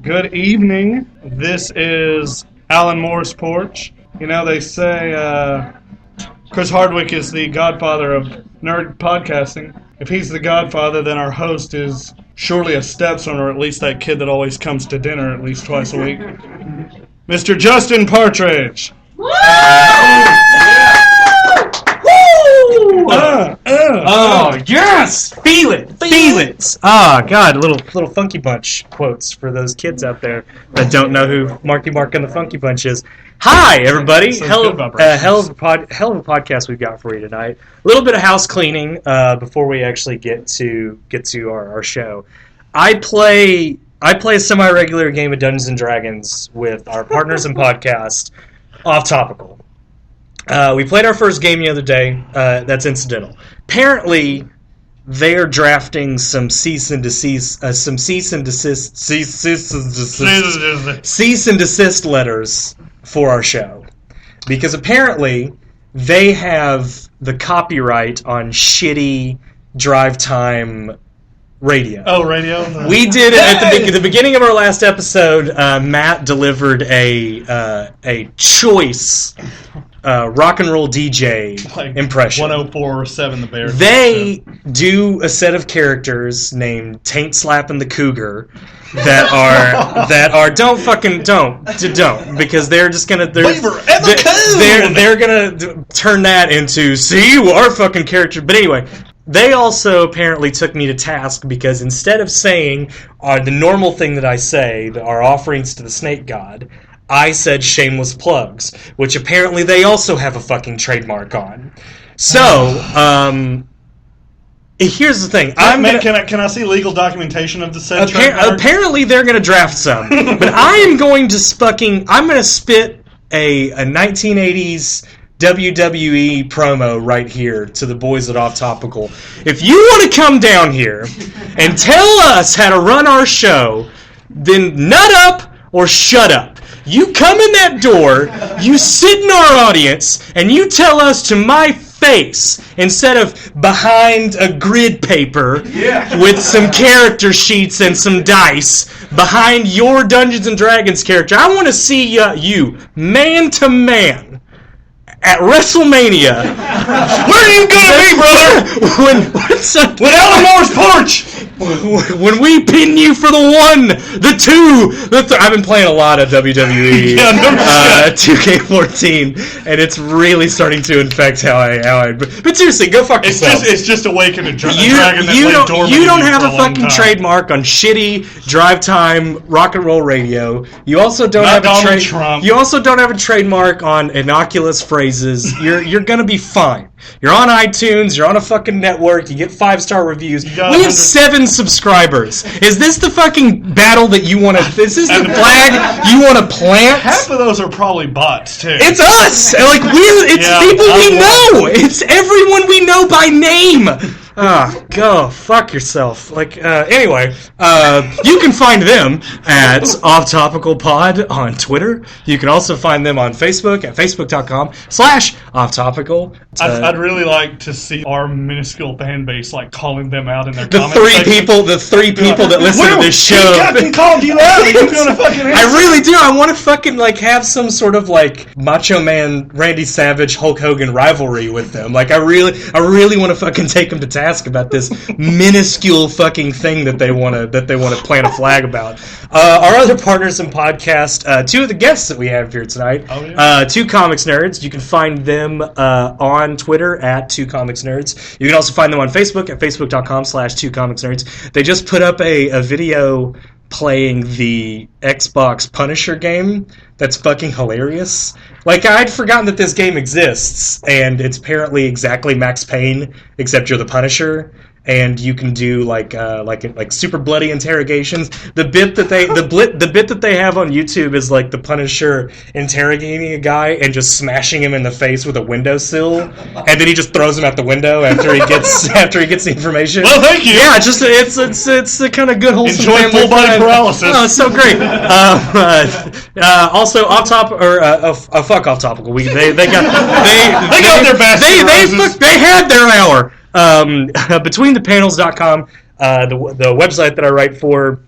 Good evening. This is Alan Moore's Porch. You know, they say Chris Hardwick is the godfather of nerd podcasting. If he's the godfather, then our host is surely a stepson, or at least that kid that always comes to dinner at least twice a week. Mr. Justin Partridge. Oh, yes! Feel it! Oh, God, little Funky Bunch quotes for those kids out there that don't know who Marky Mark and the Funky Bunch is. Hi, everybody! Hell of a podcast we've got for you tonight. A little bit of house cleaning before we actually get to our show. I play a semi-regular game of Dungeons & Dragons with our partners in podcast, Off Topical. We played our first game the other day. That's incidental. Apparently, they are drafting some cease and desist letters for our show, because apparently they have the copyright on shitty drive time radio. Oh, radio? We did it at the beginning of our last episode. Matt delivered a choice rock and roll DJ like impression. 104.7 The Bear. They do a set of characters named Taint Slappin' the Cougar that are don't because they're just gonna they're gonna turn that into our fucking character. But anyway, they also apparently took me to task because instead of saying the normal thing that I say, our offerings to the snake god, I said shameless plugs, which apparently they also have a fucking trademark on. So, here's the thing. Can I see legal documentation of the said trademark? Apparently they're going to draft some. But I am going to spit a 1980s WWE promo right here to the boys at Off Topical. If you want to come down here and tell us how to run our show, then nut up or shut up. You come in that door, you sit in our audience, and you tell us to my face, instead of behind a grid paper with some character sheets and some dice, behind your Dungeons & Dragons character. I want to see you, man to man, at WrestleMania. Where are you gonna be, brother? With Alan Moore's Porch! When we pin you for the 1, the 2, the 3. I've been playing a lot of WWE 2K14, and it's really starting to infect how I. But seriously, go fuck yourself. It's just awakened a dragon you don't have a fucking trademark on shitty drive time rock and roll radio. You also don't have You also don't have a trademark on innocuous phrases. You're gonna be fine. You're on iTunes, you're on a fucking network, you get 5-star reviews. We have 7 subscribers. Is this the fucking battle that you want to... Is this the flag you want to plant? Half of those are probably bots, too. It's us! It's people we know! It's everyone we know by name! Go fuck yourself. Anyway, you can find them at Off Topical Pod on Twitter. You can also find them on Facebook at facebook.com/offtopical. I'd really like to see our minuscule fan base calling them out in their comments. The three people that listen to this show. Captain called you out. Are you gonna fucking answer? I really do. I want to fucking have some sort of Macho Man, Randy Savage, Hulk Hogan rivalry with them. I really want to fucking take them to task about this minuscule fucking thing that they want to plant a flag about. Our other partners in podcast, 2 of the guests that we have here tonight, 2 Comics Nerds. You can find them on Twitter at 2 Comics Nerds. You can also find them on Facebook at facebook.com/2 Comics Nerds. They just put up a video playing the Xbox Punisher game that's fucking hilarious. I'd forgotten that this game exists, and it's apparently exactly Max Payne, except you're the Punisher, and you can do super bloody interrogations. The bit that they have on YouTube is the Punisher interrogating a guy and just smashing him in the face with a windowsill, and then he just throws him out the window after he gets the information. Well, thank you. Yeah, it's the kind of good wholesome. Enjoy full body paralysis. Oh, it's so great. Also, fuck Off Topical. They got their best. They had their hour. BetweenThePanels.com, the website that I write for,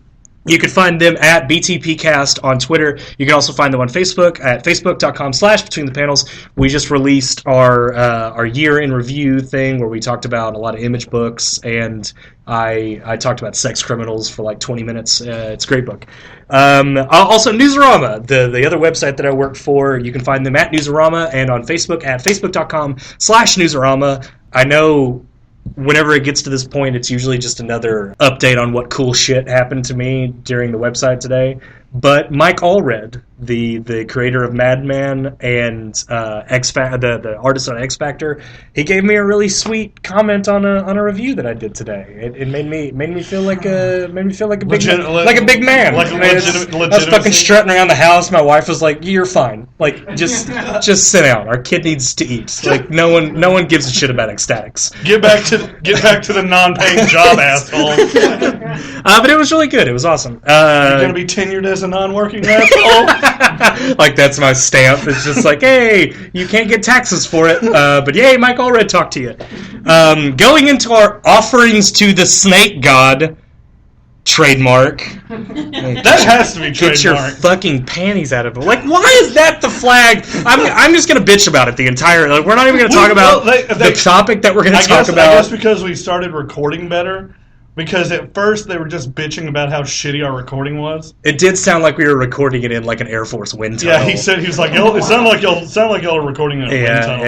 You can find them at BTPcast on Twitter. You can also find them on Facebook at facebook.com/betweenthepanels. We just released our year in review thing where we talked about a lot of Image books, and I talked about Sex Criminals for like 20 minutes. It's a great book. Also, Newsarama, the other website that I work for, you can find them at Newsarama and on Facebook at facebook.com/Newsarama. I know whenever it gets to this point, it's usually just another update on what cool shit happened to me during the website today. But Mike Allred, the creator of Madman and the artist on X Factor, he gave me a really sweet comment on a review that I did today. It made me feel like a big man. Like I was fucking strutting around the house. My wife was like, "You're fine. Like just sit down. Our kid needs to eat. Like no one gives a shit about ecstatics. Get back to the non-paying job, asshole." But it was really good. It was awesome. You're gonna be tenured as a non-working asshole. Like that's my stamp. It's just like, hey, you can't get taxes for it. But yay, Mike Allred talked to you. Going into our offerings to the snake god. Trademark. That has to be trademark. Get your fucking panties out of it. Like, why is that the flag? I'm just gonna bitch about it the entire. Like, we're not even gonna talk about the topic that we're gonna talk about. I guess because we started recording better. Because at first they were just bitching about how shitty our recording was. It did sound like we were recording it in like an Air Force wind tunnel. Yeah, he was like, it sounded like y'all were recording in a wind tunnel.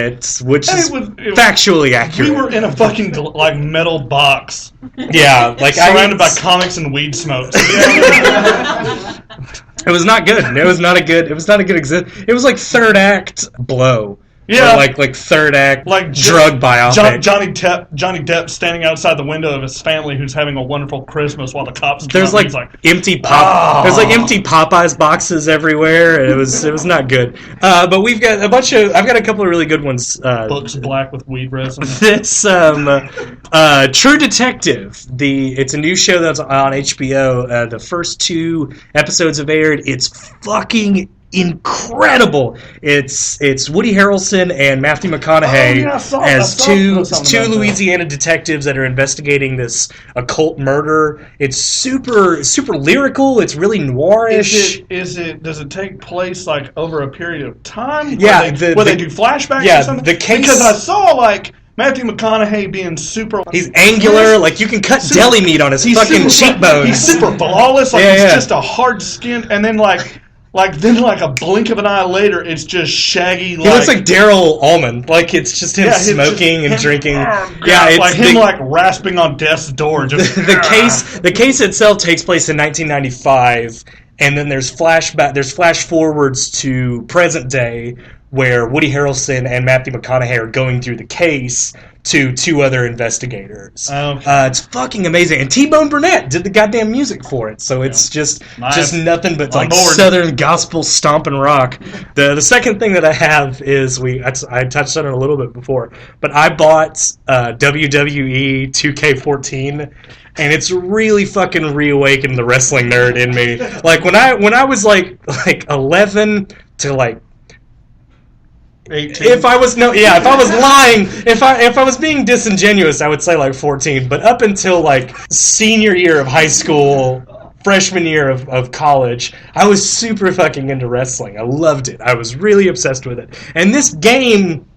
Which is factually accurate. We were in a fucking like metal box. Yeah, like surrounded by comics and weed smoke. It was not good. It was not a good It was like third act Blow. Yeah, or like third act, like drug biopic. Johnny Depp standing outside the window of his family, who's having a wonderful Christmas while the cops. There's like empty There's like empty Popeyes boxes everywhere. It was not good. But we've got a bunch of. I've got a couple of really good ones. Books black with weed resin. This True Detective. It's a new show that's on HBO. The first 2 episodes have aired. It's fucking incredible. It's Woody Harrelson and Matthew McConaughey as two Louisiana detectives that are investigating this occult murder. It's super lyrical. It's really noirish. Does it take place like over a period of time? Yeah, where they do flashbacks or something? The case, because I saw like Matthew McConaughey being super. He's angular, like you can cut deli meat on his fucking cheekbones. He's super flawless, like he's just a hard skinned, and then like a blink of an eye later, it's just shaggy. He looks like Daryl Allman. Like it's just him smoking and drinking. It's like him like rasping on death's door. Just the case itself takes place in 1995, and then there's flash forwards to present day where Woody Harrelson and Matthew McConaughey are going through the case to 2 other investigators. Okay. It's fucking amazing. And T-Bone Burnett did the goddamn music for it. So it's just nothing but like Southern gospel stomping rock. The second thing that I have is I touched on it a little bit before, but I bought WWE 2K14. And it's really fucking reawakened the wrestling nerd in me. Like when I was like 11 to like 18. If I was lying, if I was being disingenuous, I would say like 14. But up until like senior year of high school, freshman year of college, I was super fucking into wrestling. I loved it. I was really obsessed with it. And this game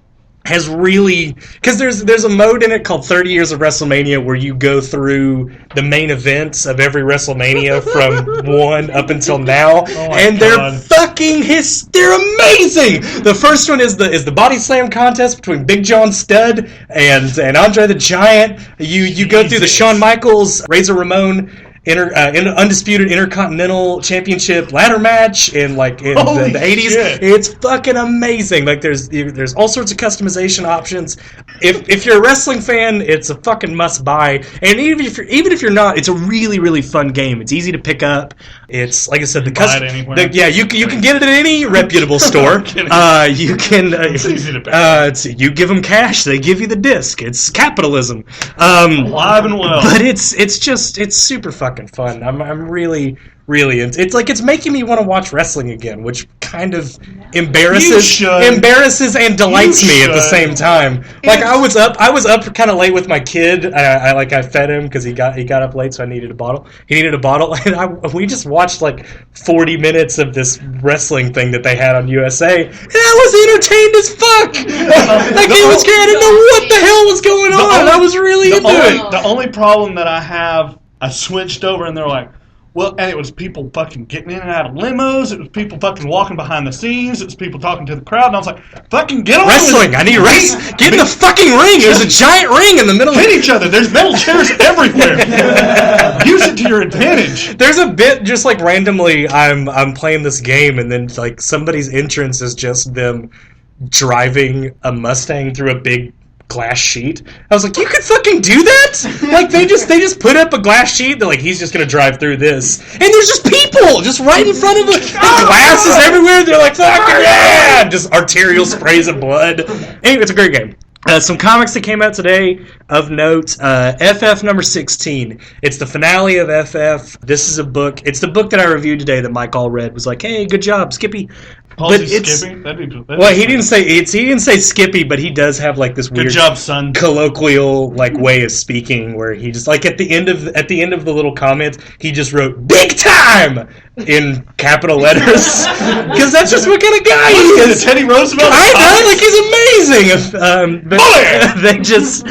has really, because there's a mode in it called 30 Years of WrestleMania where you go through the main events of every WrestleMania from 1 up until now, and they're they're amazing. The first one is the body slam contest between Big John Studd and Andre the Giant. You go through the Shawn Michaels, Razor Ramon undisputed Intercontinental Championship ladder match in the 80s. Shit. It's fucking amazing. Like there's all sorts of customization options. If you're a wrestling fan, it's a fucking must buy. And even if you're not, it's a really really fun game. It's easy to pick up. It's like I said, you can get it at any reputable store. You can it's easy to pick up. You give them cash, they give you the disc. It's capitalism. Alive and well. But it's super fucking fucking fun. I'm really it's like it's making me want to watch wrestling again, which kind of embarrasses and delights me at the same time. Like I was up kind of late with my kid. I fed him because he got up late, so I needed a bottle. He needed a bottle, and we just watched like 40 minutes of this wrestling thing that they had on USA, and I was entertained as fuck. Like it was I didn't know what the hell was going on. I was really into it. The only problem that I have, I switched over, and they're like, well, and it was people fucking getting in and out of limos. It was people fucking walking behind the scenes. It was people talking to the crowd. And I was like, fucking get on wrestling. I need wrestling. Get in the fucking ring. There's a giant ring in the middle. Hit each other. There's metal chairs everywhere. Use it to your advantage. There's a bit just like randomly I'm playing this game, and then like somebody's entrance is just them driving a Mustang through a big glass sheet. I was like, you could fucking do that? Like they just put up a glass sheet. They're like, he's just gonna drive through this, and there's just people just right in front of the glass is everywhere. They're like, fucking yeah, just arterial sprays of blood. Anyway, it's a great game. Some comics that came out today of note. FF number 16. It's the finale of FF. This is a book. It's the book that I reviewed today that Mike all read. Was like, hey, good job, Skippy. But it's Skippy? Well, he didn't say Skippy, but he does have like this weird good job, son. Colloquial like way of speaking where he just like at the end of the little comment he just wrote big time in capital letters because that's just what kind of guy he is. Teddy Roosevelt. I know, like he's amazing. But they just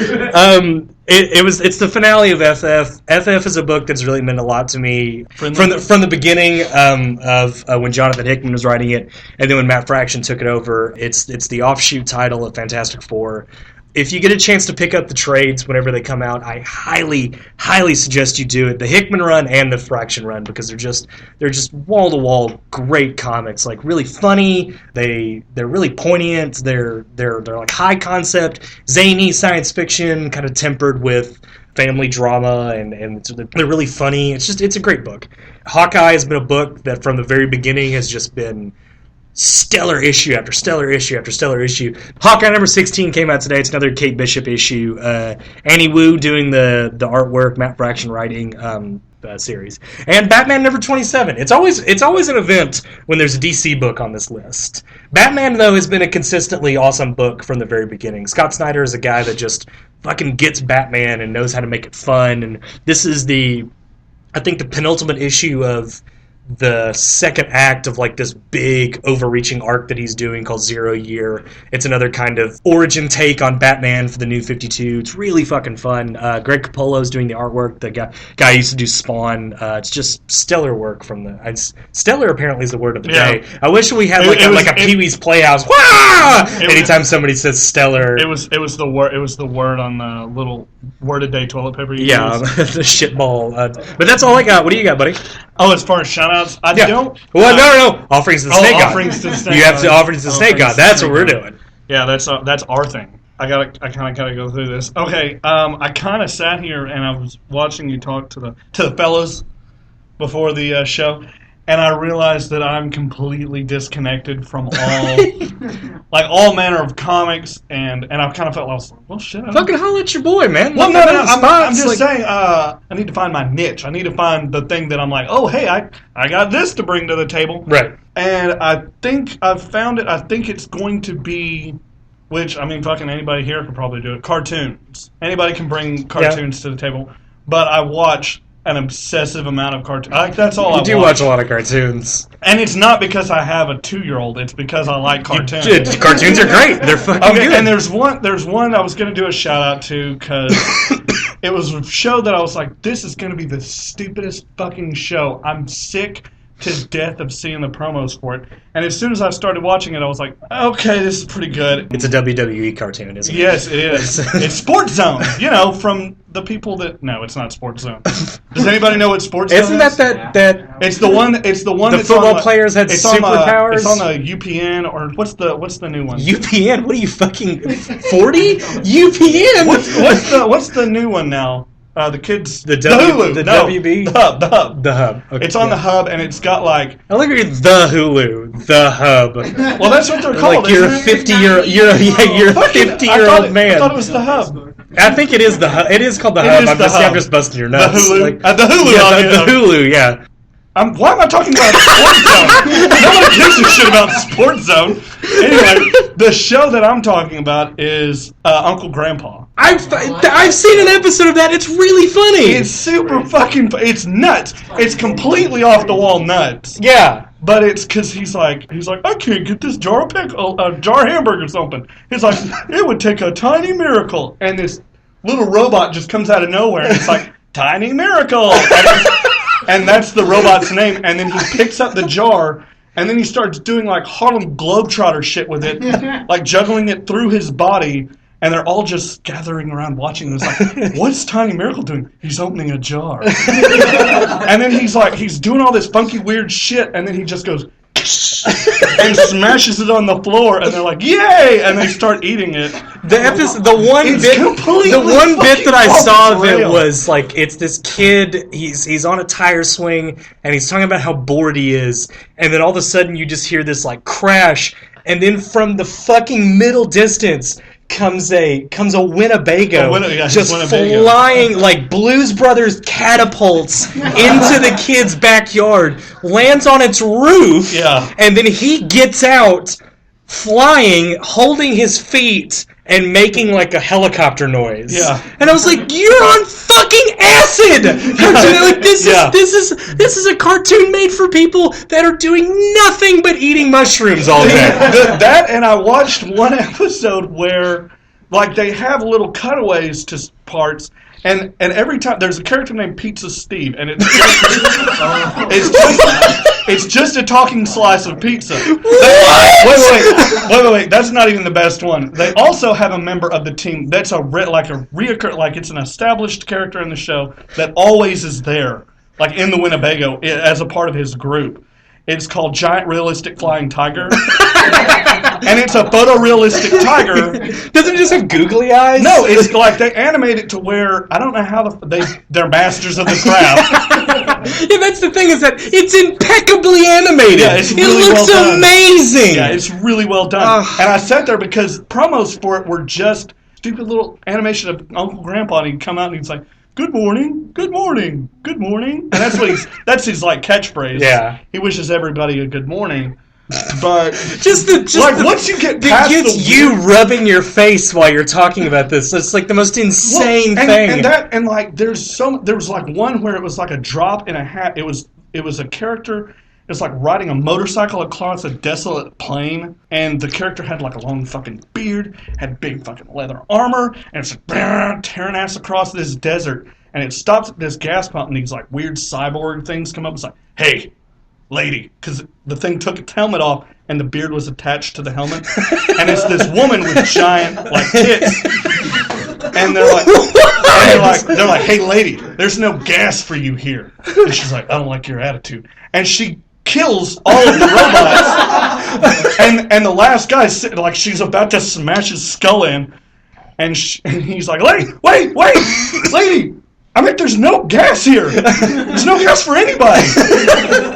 it's the finale of FF. FF is a book that's really meant a lot to me from the beginning of when Jonathan Hickman was writing it, and then when Matt Fraction took it over. It's the offshoot title of Fantastic Four. If you get a chance to pick up the trades whenever they come out, I highly suggest you do it. The Hickman run and the Fraction run, because they're just wall to wall great comics. Like really funny. They're really poignant. They're like high concept, zany science fiction, kind of tempered with family drama, and they're really funny. It's a great book. Hawkeye has been a book that from the very beginning has just been stellar issue after stellar issue after stellar issue. Hawkeye number 16 came out today. It's another Kate Bishop issue. Annie Wu doing the artwork, Matt Fraction writing series. And Batman number 27. It's always an event when there's a DC book on this list. Batman, though, has been a consistently awesome book from the very beginning. Scott Snyder is a guy that just fucking gets Batman and knows how to make it fun. And this is I think the penultimate issue of the second act of like this big overreaching arc that he's doing called 0 Year. It's another kind of origin take on Batman for the New 52. It's really fucking fun. Greg Capullo's doing the artwork. The guy used to do Spawn. It's just stellar work from stellar apparently is the word of the day. I wish we had like a Pee-wee's Playhouse. Anytime somebody says stellar. It was the word on the little word a day toilet paper you use. The shitball. But that's all I got. What do you got, buddy? Oh, as far as shout-outs, I don't... Well, no. Offerings to the Snake God. Offerings to the Snake God. You have to offerings to the Snake God. That's what we're doing. Yeah, that's our thing. I kind of gotta go through this. Okay, I kind of sat here and I was watching you talk to the fellas before the show, and I realized that I'm completely disconnected from all manner of comics, and I kind of felt like, well, shit. Fucking holler at your boy, man. Well, no, I'm just saying, I need to find my niche. I need to find the thing that I'm like, oh, hey, I got this to bring to the table. Right. And I think I've found it. I think it's going to be, which, I mean, fucking anybody here could probably do it, cartoons. Anybody can bring cartoons to the table. But I watch an obsessive amount of cartoons. That's all I watch. You do watch a lot of cartoons. And it's not because I have a 2-year-old. It's because I like cartoons. Cartoons are great. They're fucking good. And there's one I was going to do a shout-out to because it was a show that I was like, this is going to be the stupidest fucking show. I'm sick to death of seeing the promos for it. And as soon as I started watching it, I was like, okay, this is pretty good. It's a WWE cartoon, isn't it? Yes, it is. It's Sports Zone, from the people that... No, it's not Sports Zone. Does anybody know what Sports Zone is? Isn't that... It's the one the that's football players had superpowers? It's on the UPN, or what's the new one? UPN? What are you, fucking 40? UPN? What's the new one now? The kids... The Hulu. The WB? The Hub. The Hub. Okay, it's on the Hub, and it's got like... I like the Hulu. The Hub. Well, that's what they're called. Like you're a 50-year-old man. I thought it was the Hub. I think it is called the Hub. I'm just busting your nuts. The Hulu. Like, The Hulu. Yeah, the Hulu. Yeah. Why am I talking about Sports Zone? No one gives a shit about Sports Zone. Anyway, the show that I'm talking about is Uncle Grandpa. I've seen an episode of that. It's really funny. It's super fucking. It's nuts. It's completely off the wall nuts. Yeah. But it's because he's like, I can't get this jar of jar of hamburger or something. He's like, it would take a tiny miracle, and this little robot just comes out of nowhere, and it's like, tiny miracle. And that's the robot's name, and then he picks up the jar, and then he starts doing like Harlem Globetrotter shit with it, like juggling it through his body, and they're all just gathering around watching this like, what's Tiny Miracle doing? He's opening a jar. And then he's doing all this funky weird shit, and then he just goes, and smashes it on the floor, and they're like, "Yay!" And they start eating it. The one bit that I saw of it was like, it's this kid. He's on a tire swing, and he's talking about how bored he is, and then all of a sudden you just hear this like crash, and then from the fucking middle distance comes a Winnebago, just flying like Blues Brothers catapults into the kid's backyard, lands on its roof, and then he gets out flying, holding his feet and making like a helicopter noise. Yeah. And I was like, you're on fucking acid! Like, this is a cartoon made for people that are doing nothing but eating mushrooms all day. That, and I watched one episode where like they have little cutaways to parts, and every time there's a character named Pizza Steve, and it's just a talking slice of pizza. Wait, that's not even the best one. They also have a member of the team that's it's an established character in the show that always is there, like in the Winnebago as a part of his group. It's called Giant Realistic Flying Tiger. And it's a photorealistic tiger. Doesn't it just have googly eyes? No, it's like they animate it to where, I don't know how they're masters of the craft. Yeah, that's the thing, is that it's impeccably animated. Yeah, it looks amazing. Yeah, it's really well done. And I sat there because promos for it were just stupid little animation of Uncle Grandpa, and he'd come out and he's like, good morning, good morning, good morning. And that's his like catchphrase. Yeah. He wishes everybody a good morning. But once you get past you rubbing your face while you're talking about this, it's like the most insane thing. There was like one where it was like a drop in a hat. It was a character. It was like riding a motorcycle across a desolate plain, and the character had like a long fucking beard, had big fucking leather armor, and it's like tearing ass across this desert, and it stops at this gas pump, and these like weird cyborg things come up. It's like, hey, lady, because the thing took its helmet off, and the beard was attached to the helmet, and it's this woman with giant like tits, and they're like, hey, lady, there's no gas for you here, and she's like, I don't like your attitude, and she kills all of the robots, and the last guy, like, she's about to smash his skull in, and he's like, wait, lady, I mean, there's no gas here. There's no gas for anybody.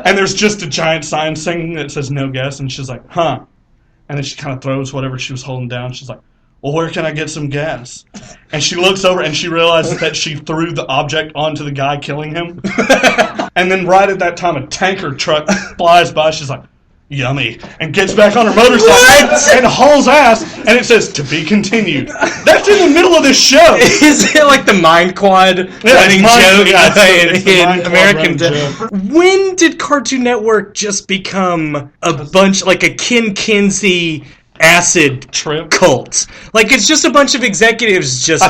And there's just a giant sign saying that says no gas, and she's like, huh. And then she kind of throws whatever she was holding down. She's like, well, where can I get some gas? And she looks over and she realizes that she threw the object onto the guy killing him. And then right at that time, a tanker truck flies by. She's like, yummy. And gets back on her motorcycle and hauls ass. And it says, to be continued. That's in the middle of this show. Is it like the Mind Quad running joke in American joke? When did Cartoon Network just become a bunch, like a Ken Kinsey acid trip cult? Like, it's just a bunch of executives just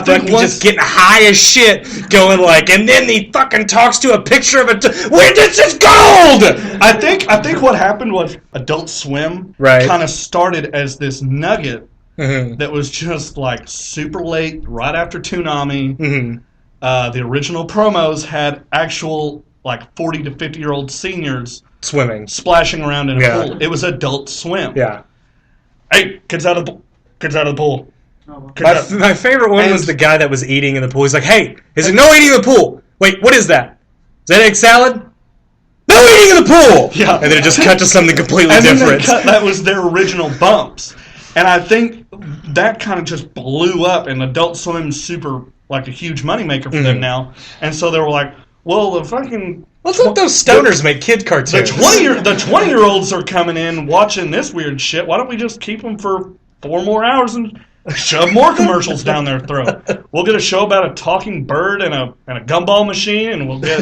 getting high as shit, going like, and then he fucking talks to a picture of where this is gold. I think what happened was Adult Swim kind of started as this nugget that was just like super late, right after Toonami. The original promos had actual like 40 to 50-year-old seniors splashing around in a pool. It was Adult Swim. Yeah. Hey, kids out of the pool. My favorite one was the guy that was eating in the pool. He's like, hey, is there no eating in the pool? Wait, what is that? Is that egg salad? No eating in the pool! Yeah. And then it just cut to something completely different. That was their original bumps. And I think that kind of just blew up, and Adult Swim's super, like, a huge moneymaker for them now. And so they were like, well, the fucking... Let's let those stoners make kid cartoons. The 20-year-olds are coming in watching this weird shit. Why don't we just keep them for 4 more hours and shove more commercials down their throat? We'll get a show about a talking bird and a gumball machine, and we'll get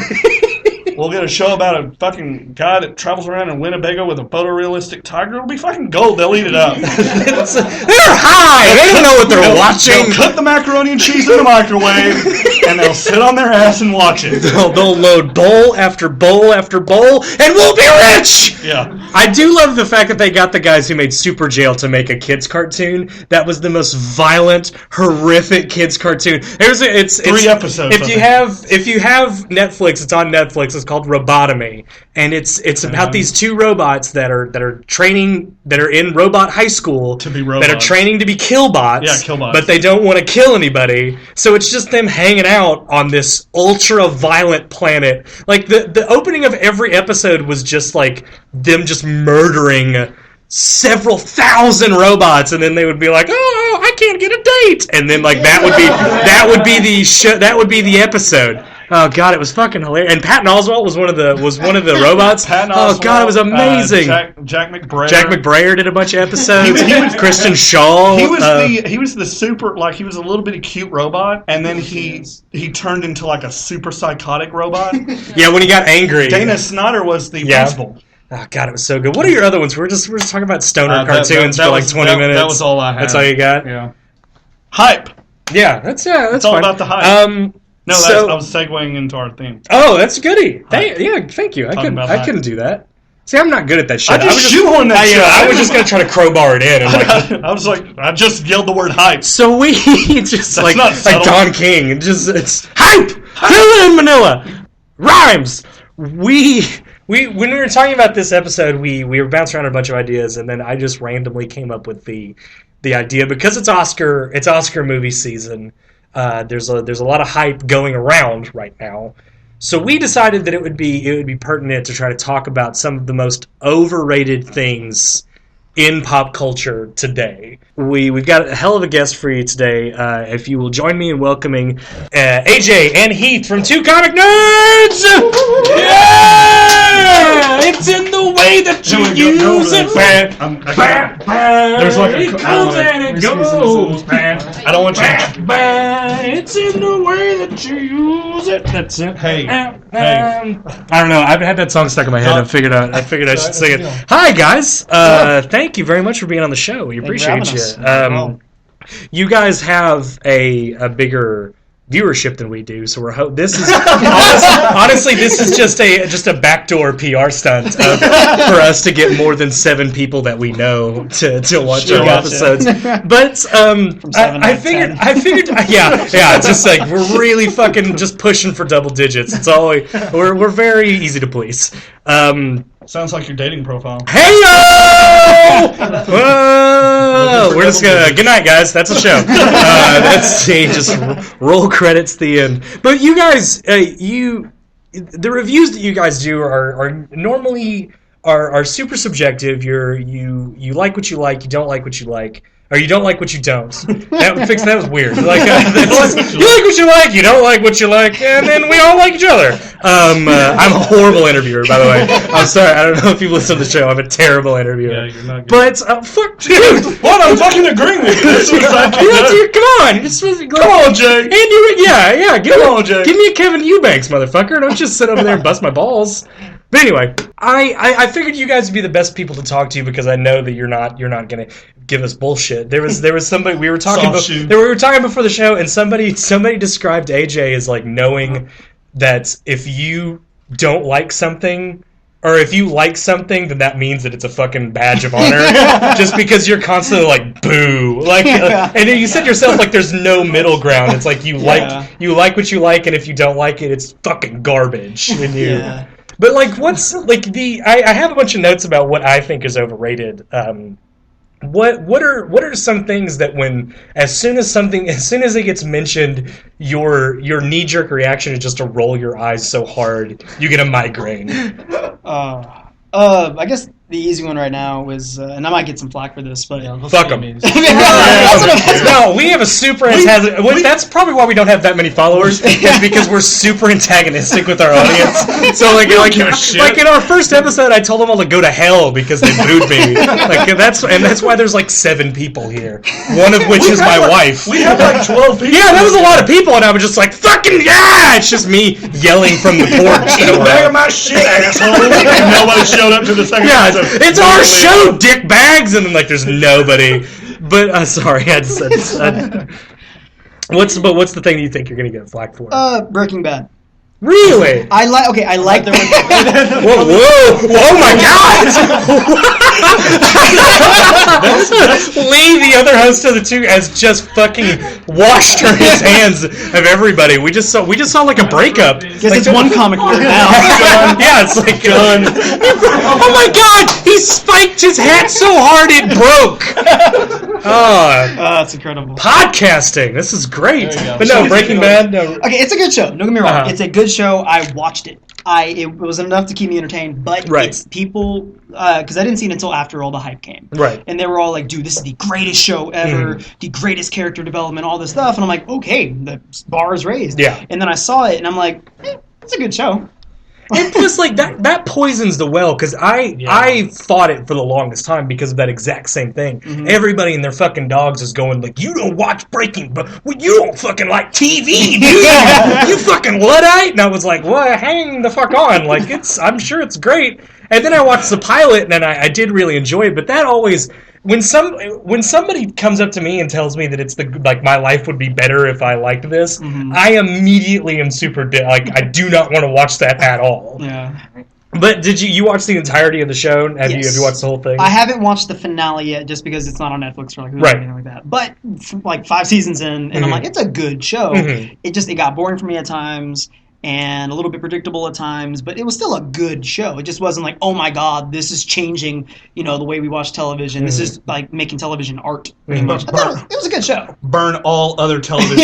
a show about a fucking guy that travels around in Winnebago with a photorealistic tiger. It'll be fucking gold. They'll eat it up. They're high. They don't know what they're watching. They'll cook the macaroni and cheese in the microwave, and they'll sit on their ass and watch it. They'll load bowl after bowl after bowl, and we'll be rich! Yeah. I do love the fact that they got the guys who made Super Jail to make a kids cartoon. That was the most violent, horrific kids cartoon. It's 3 episodes. If you have Netflix, it's on Netflix. It's called Robotomy, and it's about these 2 robots that are in robot high school to be robots. That are training to be killbots. Yeah, killbots. But they don't want to kill anybody. So it's just them hanging out on this ultra violent planet. Like the opening of every episode was just like them just murdering several thousand robots, and then they would be like, "Oh, I can't get a date," and then like that would be the show, that would be the episode. Oh god, it was fucking hilarious. And Patton Oswalt was one of the robots. Patton oh Oswalt, god, it was amazing. Jack McBrayer. Jack McBrayer did a bunch of episodes. he was Kristen Shaw. He was the super, like, he was a little bitty cute robot, and then he turned into like a super psychotic robot. Yeah, when he got angry. Dana Snyder was the principal. Oh god, it was so good. What are your other ones? We're just talking about stoner cartoons for like 20 minutes. That was all I had. That's all you got? Yeah. Hype. Yeah, that's it's all fine. about the hype. No, I was segueing into our theme. Oh, that's goody. Thank you. I couldn't do that. See, I'm not good at that shit. I just shoehorned that shit. I was just going to try to crowbar it in. And I was like, I just yelled the word hype. So we just like Don King. It's hype! Hilla in Manila! Rhymes! When we were talking about this episode, we were bouncing around a bunch of ideas, and then I just randomly came up with the idea, because it's Oscar movie season. There's a lot of hype going around right now, so we decided that it would be pertinent to try to talk about some of the most overrated things in pop culture today. We've got a hell of a guest for you today. If you will join me in welcoming AJ and Heath from Two Comic Nerds. Yeah, it's in the way that you use it. There's like it comes and it goes. I don't want you. It's in the way that you use it. That's it. Hey. I don't know. I've had that song stuck in my head. I figured I should sing it. Hi guys. Thank you very much for being on the show. We appreciate you. You guys have a bigger viewership than we do, so this is honestly this is just a backdoor PR stunt for us to get more than 7 people that we know to watch our episodes. But I figured yeah, just like we're really fucking just pushing for double digits. It's all we're very easy to please. Sounds like your dating profile. Hey-yo! We're just gonna... Good night, guys. That's a show. Just roll credits at the end. But you guys, the reviews that you guys do are normally are super subjective. You like what you like, you don't like what you like. Or you don't like what you don't. That was weird. Like, you like what you like, you don't like what you like, and then we all like each other. I'm a horrible interviewer, by the way. I'm sorry. I don't know if you've listened to the show. I'm a terrible interviewer. Yeah, you're not good. But, fuck, dude. What? I'm fucking agreeing with you. Come on. Come on, Jay. And come on, Jay. Give me a Kevin Eubanks, motherfucker. Don't just sit over there and bust my balls. But anyway, I figured you guys would be the best people to talk to, because I know that you're not gonna give us bullshit. There was somebody we were talking before the show, and somebody described AJ as like knowing that if you don't like something, or if you like something, then that means that it's a fucking badge of honor, just because you're constantly like boo, like, and you said yourself like there's no middle ground. It's like you like what you like, and if you don't like it, it's fucking garbage. And you. Yeah. But like, what's like I have a bunch of notes about what I think is overrated. What are some things that as soon as it gets mentioned, your knee-jerk reaction is just to roll your eyes so hard you get a migraine? I guess the easy one right now was, and I might get some flack for this, but fuck them. No, we have a super antagonistic. That's probably why we don't have that many followers. Is because we're super antagonistic with our audience. So like in our first episode, I told them all to go to hell because they booed me. Like that's why there's like 7 people here. One of which is my wife. We have like 12 people. Yeah, that was a lot of people, and I was just like, fucking yeah! It's just me yelling from the porch. Bag of my shit, asshole. And nobody showed up to the second episode. It's our show, dick bags, and then like there's nobody. But sorry, I just said. What's the thing you think you're gonna get flack for? Breaking Bad. Really? I like the. Whoa! Oh my God! Lee, the other host of the two, has just fucking washed his hands of everybody. We just saw like a breakup. Guess like, it's one comic book now. Yeah, it's like done. Oh my God! He spiked his hat so hard it broke. That's incredible. Podcasting. This is great. There you go. But no, Breaking Bad. No. Okay, it's a good show. Don't get me wrong. Uh-huh. It's a good show. I watched it. It was enough to keep me entertained, but Right. it's people, because I didn't see it until after all the hype came. Right. And they were all like, dude, this is the greatest show ever, the greatest character development, all this stuff. And I'm like, okay, the bar is raised. Yeah. And then I saw it, and I'm like, it's a good show. And plus, like, that poisons the well, because I fought it for the longest time because of that exact same thing. Mm-hmm. Everybody and their fucking dogs is going, like, you don't watch Breaking, but you don't fucking like TV, dude! You fucking Luddite! And I was like, well, hang the fuck on. Like, I'm sure it's great. And then I watched the pilot, and then I did really enjoy it, but that always... When somebody comes up to me and tells me that it's my life would be better if I liked this, I immediately am super I do not want to watch that at all. Yeah. But did you watch the entirety of the show? Have Yes. you watched the whole thing? I haven't watched the finale yet, just because it's not on Netflix or Right. anything like that. But like 5 seasons in, and I'm like, it's a good show. It got boring for me at times, and a little bit predictable at times, but it was still a good show. It just wasn't like, oh my God, this is changing, the way we watch television. This is like making television art, pretty much. I thought it was a good show. Burn all other television.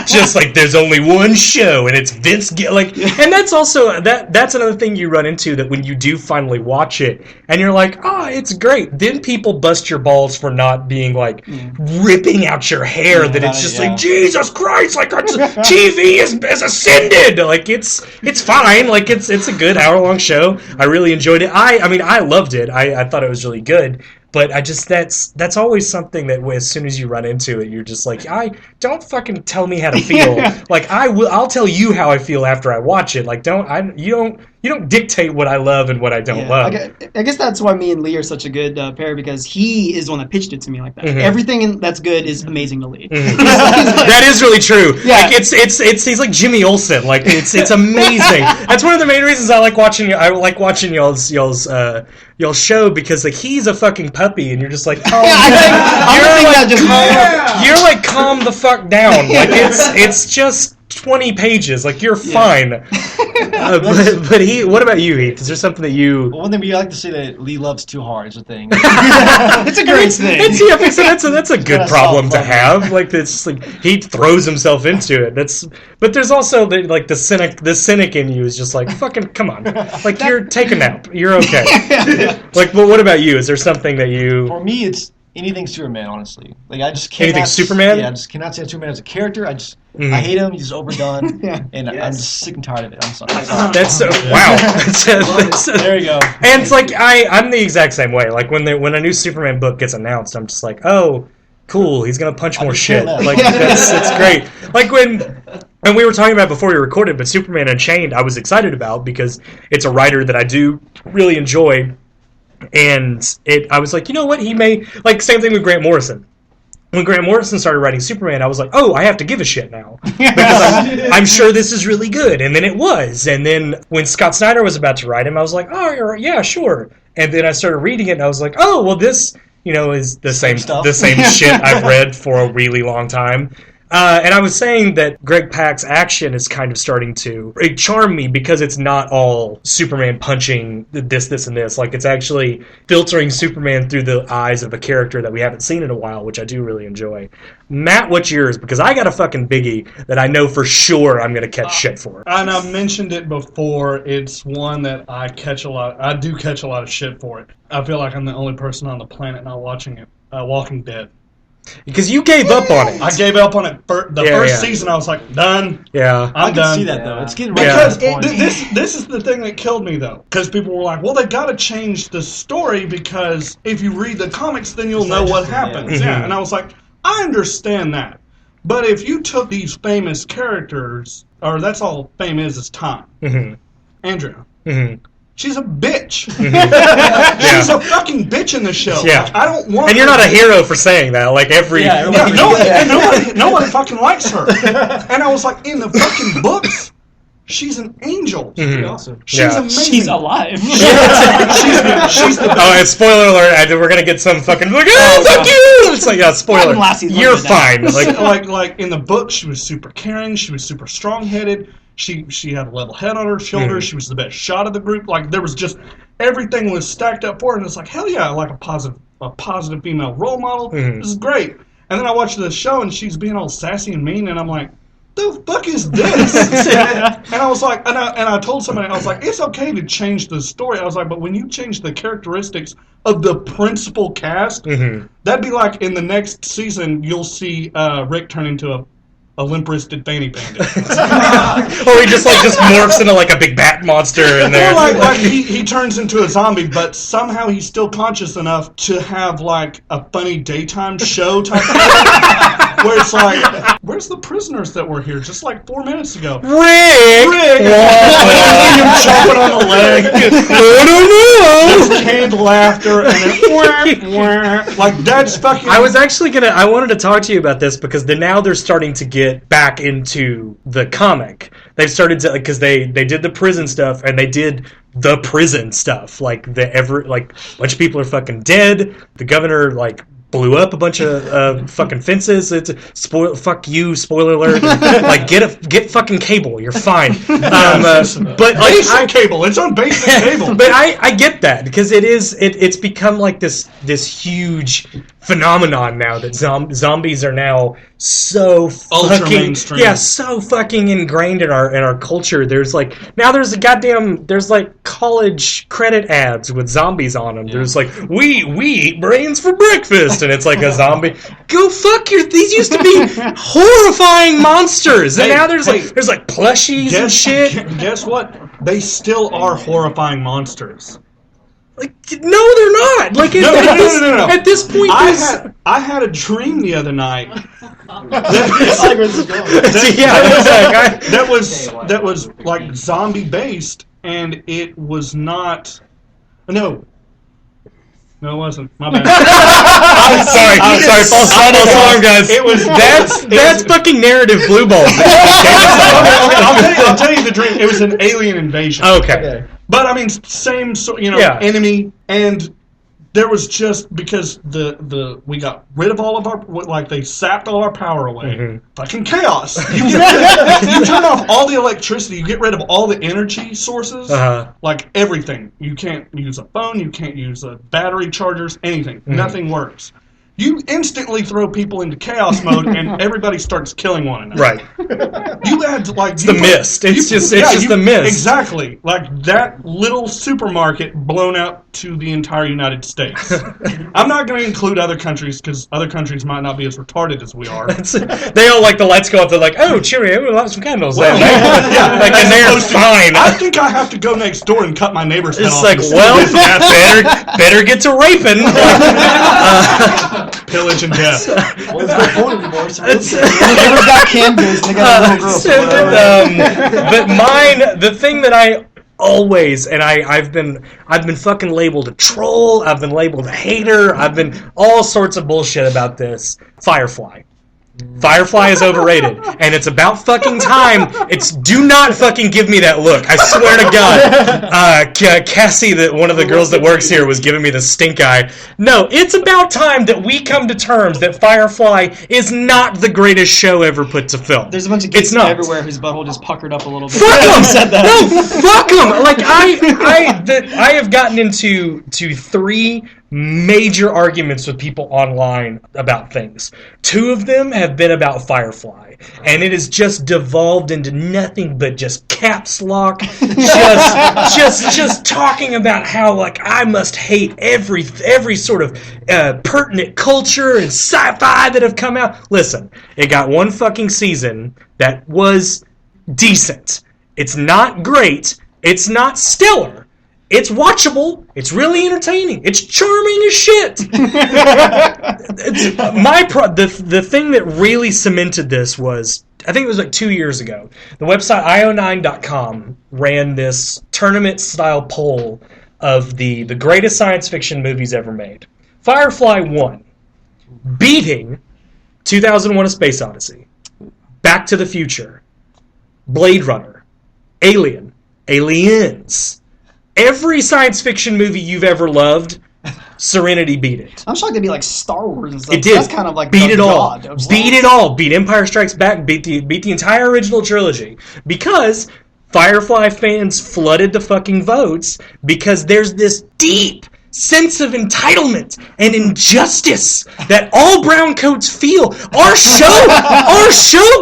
just like there's only one show, and it's Vince. And that's also that's another thing you run into, that when you do finally watch it, and you're like, it's great. Then people bust your balls for not being like ripping out your hair. That it's just like, Jesus Christ, like TV is ascended. Like it's fine. Like it's a good hour-long show. I really enjoyed it. I mean I loved it. I thought it was really good. But that's always something that as soon as you run into it, you're just like, don't fucking tell me how to feel. Like I'll tell you how I feel after I watch it. Like you don't dictate what I love and what I don't love. I guess that's why me and Lee are such a good pair, because he is the one that pitched it to me like that. Mm-hmm. Everything that's good is amazing to Lee. Mm-hmm. That is really true. Yeah. Like it's he's like Jimmy Olsen. Like it's amazing. That's one of the main reasons I like watching y'all's show, because like he's a fucking puppy and you're just like, you're like calm the fuck down. Like it's just 20 pages. Like you're fine. But what about you, Heath? Is there something that you? Well, one thing we like to say that Lee loves too hard is a thing. It's a great thing. That's a good problem to have. Like it's just like he throws himself into it. But there's also the cynic in you is just like, fucking come on. Like you're take a nap. You're okay. Like, but what about you? Is there something that you? For me, it's anything Superman. Honestly, like I just can't. Anything Superman? Yeah, I just cannot stand Superman as a character. I hate him. He's overdone, and I'm just sick and tired of it. I'm sorry. That's wow. There you go. And it's like I'm the exact same way. Like when a new Superman book gets announced, I'm just like, oh, cool. He's gonna punch more shit. Like that's great. Like and we were talking about before we recorded, but Superman Unchained, I was excited about because it's a writer that I do really enjoy, and I was like, you know what, he may like same thing with Grant Morrison. When Grant Morrison started writing Superman, I was like, oh, I have to give a shit now. Because I'm sure this is really good. And then it was. And then when Scott Snyder was about to write him, I was like, oh, yeah, sure. And then I started reading it, and I was like, oh, well, this, is the same shit I've read for a really long time. And I was saying that Greg Pak's action is kind of starting to charm me because it's not all Superman punching this, and this. Like, it's actually filtering Superman through the eyes of a character that we haven't seen in a while, which I do really enjoy. Matt, what's yours? Because I got a fucking biggie that I know for sure I'm going to catch shit for. And I've mentioned it before. It's one that I do catch a lot of shit for it. I feel like I'm the only person on the planet not watching it. Walking Dead. Because you gave up on it. I gave up on it the first season. I was like, done. Yeah, I'm done. I can see that though. It's getting because this is the thing that killed me though. Because people were like, well, they got to change the story because if you read the comics, then you'll know what happens. Yeah, and I was like, I understand that, but if you took these famous characters, or that's all fame is time. Andrea. She's a bitch. She's a fucking bitch in the show. Yeah. Like, I don't want. And you're not a hero for saying that. Like every. Nobody fucking likes her. And I was like, in the fucking books, she's an angel. She's awesome. She's amazing. She's alive. she's the best. Oh, and spoiler alert! We're gonna get some fucking like, oh, fuck you! It's like, yeah, spoiler. You're fine. Like in the book, she was super caring. She was super strong-headed. She had a level head on her shoulders. She was the best shot of the group. Like there was just everything was stacked up for her, and it's like hell yeah, like a positive female role model. This is great. And then I watched the show, and she's being all sassy and mean, and I'm like, the fuck is this? And I was like, and I told somebody, I was like, it's okay to change the story. I was like, but when you change the characteristics of the principal cast, that'd be like in the next season you'll see Rick turn into a limp-wristed fanny bandit. Or he just morphs into like a big bat monster in there. Or like he turns into a zombie, but somehow he's still conscious enough to have like a funny daytime show type thing. Where it's like, where's the prisoners that were here just like 4 minutes ago? Rick! Him chomping on the leg. I don't know. There's canned laughter and then like that's fucking. I wanted to talk to you about this because now they're starting to get back into the comic. They've started to, because they did the prison stuff and they did the prison stuff. Like a bunch of people are fucking dead. The governor blew up a bunch of fucking fences. It's fuck you, spoiler alert. Like get fucking cable. You're fine. But basic cable. It's on basic cable. But I get that because it's become like this huge phenomenon now that zombies are now so ultra fucking mainstream. So fucking ingrained in our culture. There's college credit ads with zombies on them. There's we eat brains for breakfast, and it's like a zombie. Go fuck these used to be horrifying monsters, and now there's plushies and shit. Guess what? They still are horrifying monsters. No, they're not. No. At this point, I had a dream the other night. That was like zombie based, and it was not. No, it wasn't. My bad. I'm sorry. False alarm, guys. That's fucking narrative blue balls. I'll tell you the dream. It was an alien invasion. Okay. But I mean, same enemy, and there was just because we got rid of all of our they sapped all our power away. Fucking chaos. You turn off all the electricity. You get rid of all the energy sources, like everything. You can't use a phone. You can't use battery chargers. Anything. Nothing works. You instantly throw people into chaos mode, and everybody starts killing one another. Right. You had the mist. It's just the mist. Exactly. Like that little supermarket blown out to the entire United States. I'm not going to include other countries because other countries might not be as retarded as we are. They all the lights go up. They're like, oh, cheerio, we'll light some candles. Well, and they're fine. I think I have to go next door and cut my neighbor's head off. It's better get to raping. Pillage and death. Well, it's not phone anymore. So neighbors got canned goods and they got a little girl. But mine, the thing that I always, and I've been fucking labeled a troll. I've been labeled a hater. I've been all sorts of bullshit about this. Firefly. Firefly is overrated, and it's about fucking time. Do not fucking give me that look. I swear to God. Cassie, one of the girls that works here, was giving me the stink eye. No, it's about time that we come to terms that Firefly is not the greatest show ever put to film. There's a bunch of kids everywhere whose butthole just puckered up a little bit. Fuck them! Said that. No, fuck them! Like, I have gotten into 3 major arguments with people online about things. 2 of them have been about Firefly, and it has just devolved into nothing but just caps lock, just talking about how, like, I must hate every sort of pertinent culture and sci-fi that have come out. Listen, it got 1 fucking season that was decent. It's not great. It's not stellar. It's watchable. It's really entertaining. It's charming as shit. The thing that really cemented this was, I think it was like 2 years ago, the website io9.com ran this tournament-style poll of the greatest science fiction movies ever made. Firefly won, beating 2001: A Space Odyssey, Back to the Future, Blade Runner, Aliens. Every science fiction movie you've ever loved, Serenity beat it. I'm shocked it'd be like Star Wars and stuff. It did. That's kind of like beat it all. Beat it all. Beat Empire Strikes Back. Beat the entire original trilogy. Because Firefly fans flooded the fucking votes because there's this deep sense of entitlement and injustice that all brown coats feel. Our show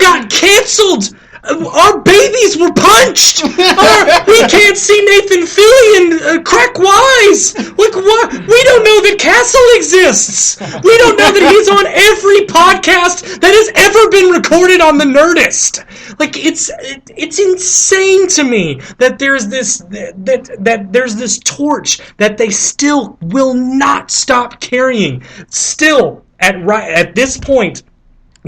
got canceled. Our babies were punched. We can't see Nathan Fillion crack wise. Like, what? We don't know that Castle exists. We don't know that he's on every podcast that has ever been recorded on the Nerdist. Like, it's insane to me that there's this that there's this torch that they still will not stop carrying. Still, at this point,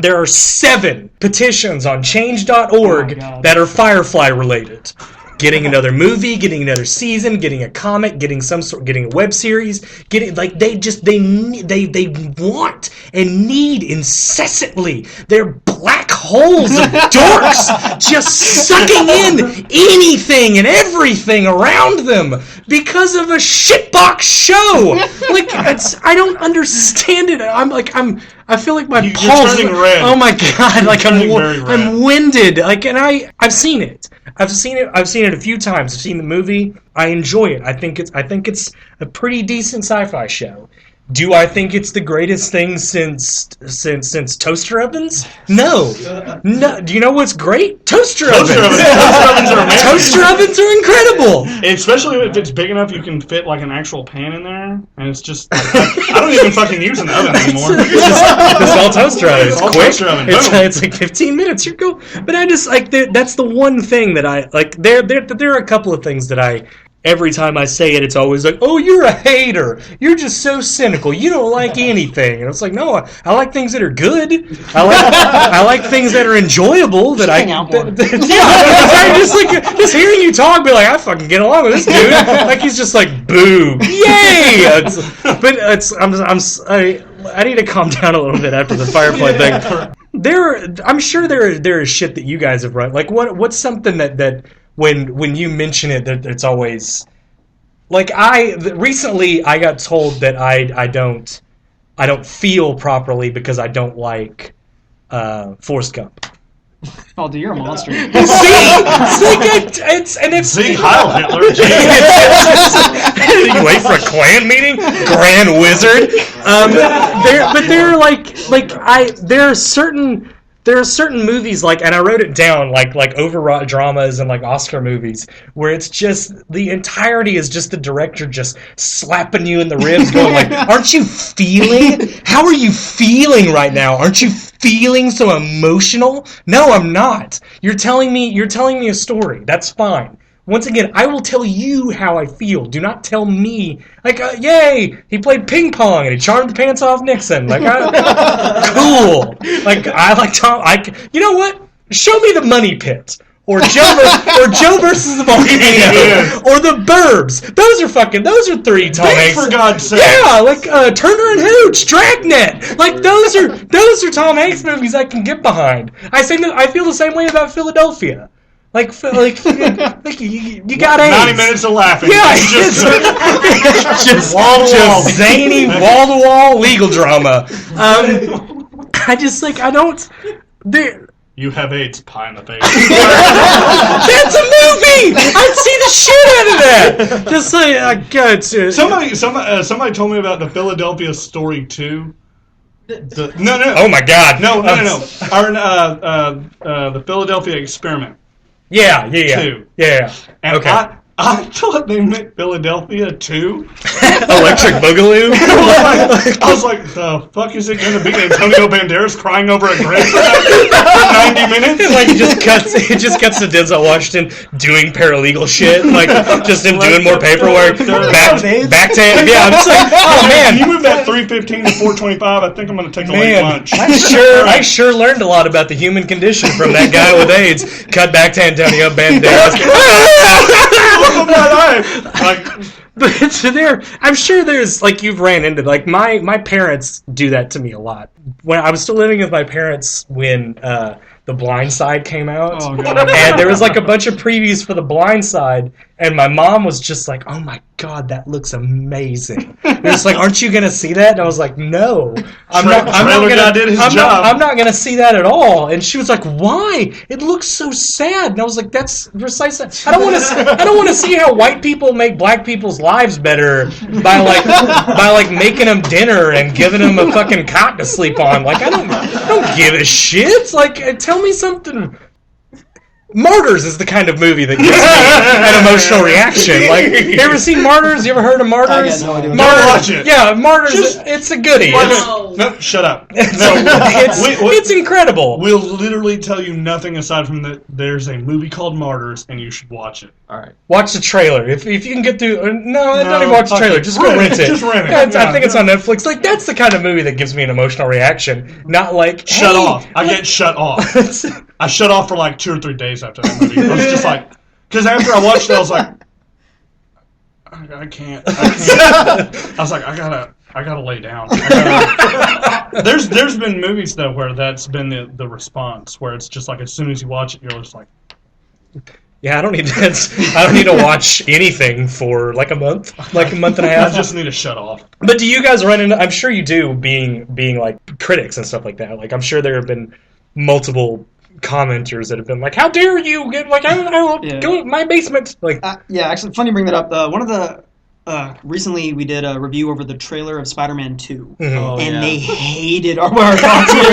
there are 7 petitions on change.org that are Firefly related. Getting another movie, getting another season, getting a comic, getting a web series, they want and need incessantly. They're black holes of dorks just sucking in anything and everything around them because of a shitbox show. Like, I don't understand it. I feel like my pulse. You're turning red. Oh my God! Like, I'm winded. Like, and I've seen it. I've seen it a few times. I've seen the movie. I enjoy it. I think it's a pretty decent sci-fi show. Do I think it's the greatest thing since toaster ovens? No. Do you know what's great? Toaster ovens. Toaster ovens are incredible. Especially if it's big enough, you can fit like an actual pan in there, and it's just I don't even fucking use an oven anymore. It's all toaster oven. It's quick. Toaster oven. It's like 15 minutes. You're cool. But I just like that's the one thing that I like. There are a couple of things that I. Every time I say it, it's always like, oh, you're a hater. You're just so cynical. You don't like anything. And it's like, no, I like things that are good. I like things that are enjoyable. That I just hearing you talk, be like, I fucking get along with this dude. Like, he's just like, boo, yay. I need to calm down a little bit after the Firefly thing. I'm sure there is shit that you guys have run. Like, what's something that when you mention it, that it's always like recently I got told that I don't feel properly because I don't like Forrest Gump. Oh, dude, you're a monster. See, it's Heil Hitler. You wait for a Klan meeting, Grand Wizard. There are certain movies, like, and I wrote it down, like overwrought dramas and like Oscar movies, where it's just the entirety is just the director just slapping you in the ribs, going like, "Aren't you feeling? How are you feeling right now? Aren't you feeling so emotional?" No, I'm not. You're telling me a story. That's fine. Once again, I will tell you how I feel. Do not tell me, like, yay, he played ping pong and he charmed the pants off Nixon. Like, cool. Like, I like Tom. You know what? Show me the money pit. Joe versus the volcano, or The Burbs. Those are three Tom Hanks. For God's sake. Yeah, like Turner and Hooch, Dragnet. Like those are Tom Hanks movies I can get behind. I feel the same way about Philadelphia. Like you got AIDS. 90 minutes of laughing. Yeah, just wall-to-wall. Just zany wall-to-wall legal drama. I don't. You have AIDS, pie in the face. That's a movie. I'd see the shit out of that. Just like Somebody told me about the Philadelphia Story 2. No. Oh my God. No. The Philadelphia Experiment. Yeah. 2. Yeah. And Okay. I thought they meant Philadelphia 2. Electric Boogaloo? I was like, the fuck is it going to be? Antonio Banderas crying over a grave for 90 minutes? It just cuts to Denzel Washington doing paralegal shit, like just him doing more paperwork. Back to yeah. I'm just like, oh man, you moved that 315 to 425. I think I'm going to take a late lunch. I sure learned a lot about the human condition from that guy with AIDS. Cut back to Antonio Banderas. Of my life. But I'm sure there's like you've ran into like my parents do that to me a lot. When I was still living with my parents when The Blind Side came out, and there was like a bunch of previews for The Blind Side, and my mom was just like, "Oh my God, that looks amazing." They're just like, "Aren't you gonna see that?" And I was like, "No, I'm not gonna see that at all." And she was like, "Why? It looks so sad." And I was like, "That's precisely. I don't want to see how white people make black people's lives better by making them dinner and giving them a fucking cot to sleep on. Like I don't give a shit. Like tell me something." Martyrs is the kind of movie that gives me an emotional reaction. Like, you ever seen Martyrs? You ever heard of Martyrs? I got no idea. Watch it. Yeah, Martyrs. It's a goodie. No, shut up. It's incredible. We'll literally tell you nothing aside from that. There's a movie called Martyrs, and you should watch it. All right. Watch the trailer. If you can get through. Don't even watch the trailer. Just go rent it. Just rent it. I think it's on Netflix. Like that's the kind of movie that gives me an emotional reaction. Not like shut off. I get shut off. I shut off for like 2 or 3 days after that movie. I was just like, because after I watched it, I was like, I can't. I was like, I gotta lay down. There's been movies though where that's been the response, where it's just like as soon as you watch it, you're just like, yeah, I don't need to watch anything for like a month and a half. I just need to shut off. But do you guys run into? I'm sure you do, being like critics and stuff like that. Like I'm sure there have been multiple commenters that have been like, "How dare you get like I won't go in my basement." Like, actually, funny you bring that up. One of the recently we did a review over the trailer of Spider-Man 2, and they hated our thoughts here.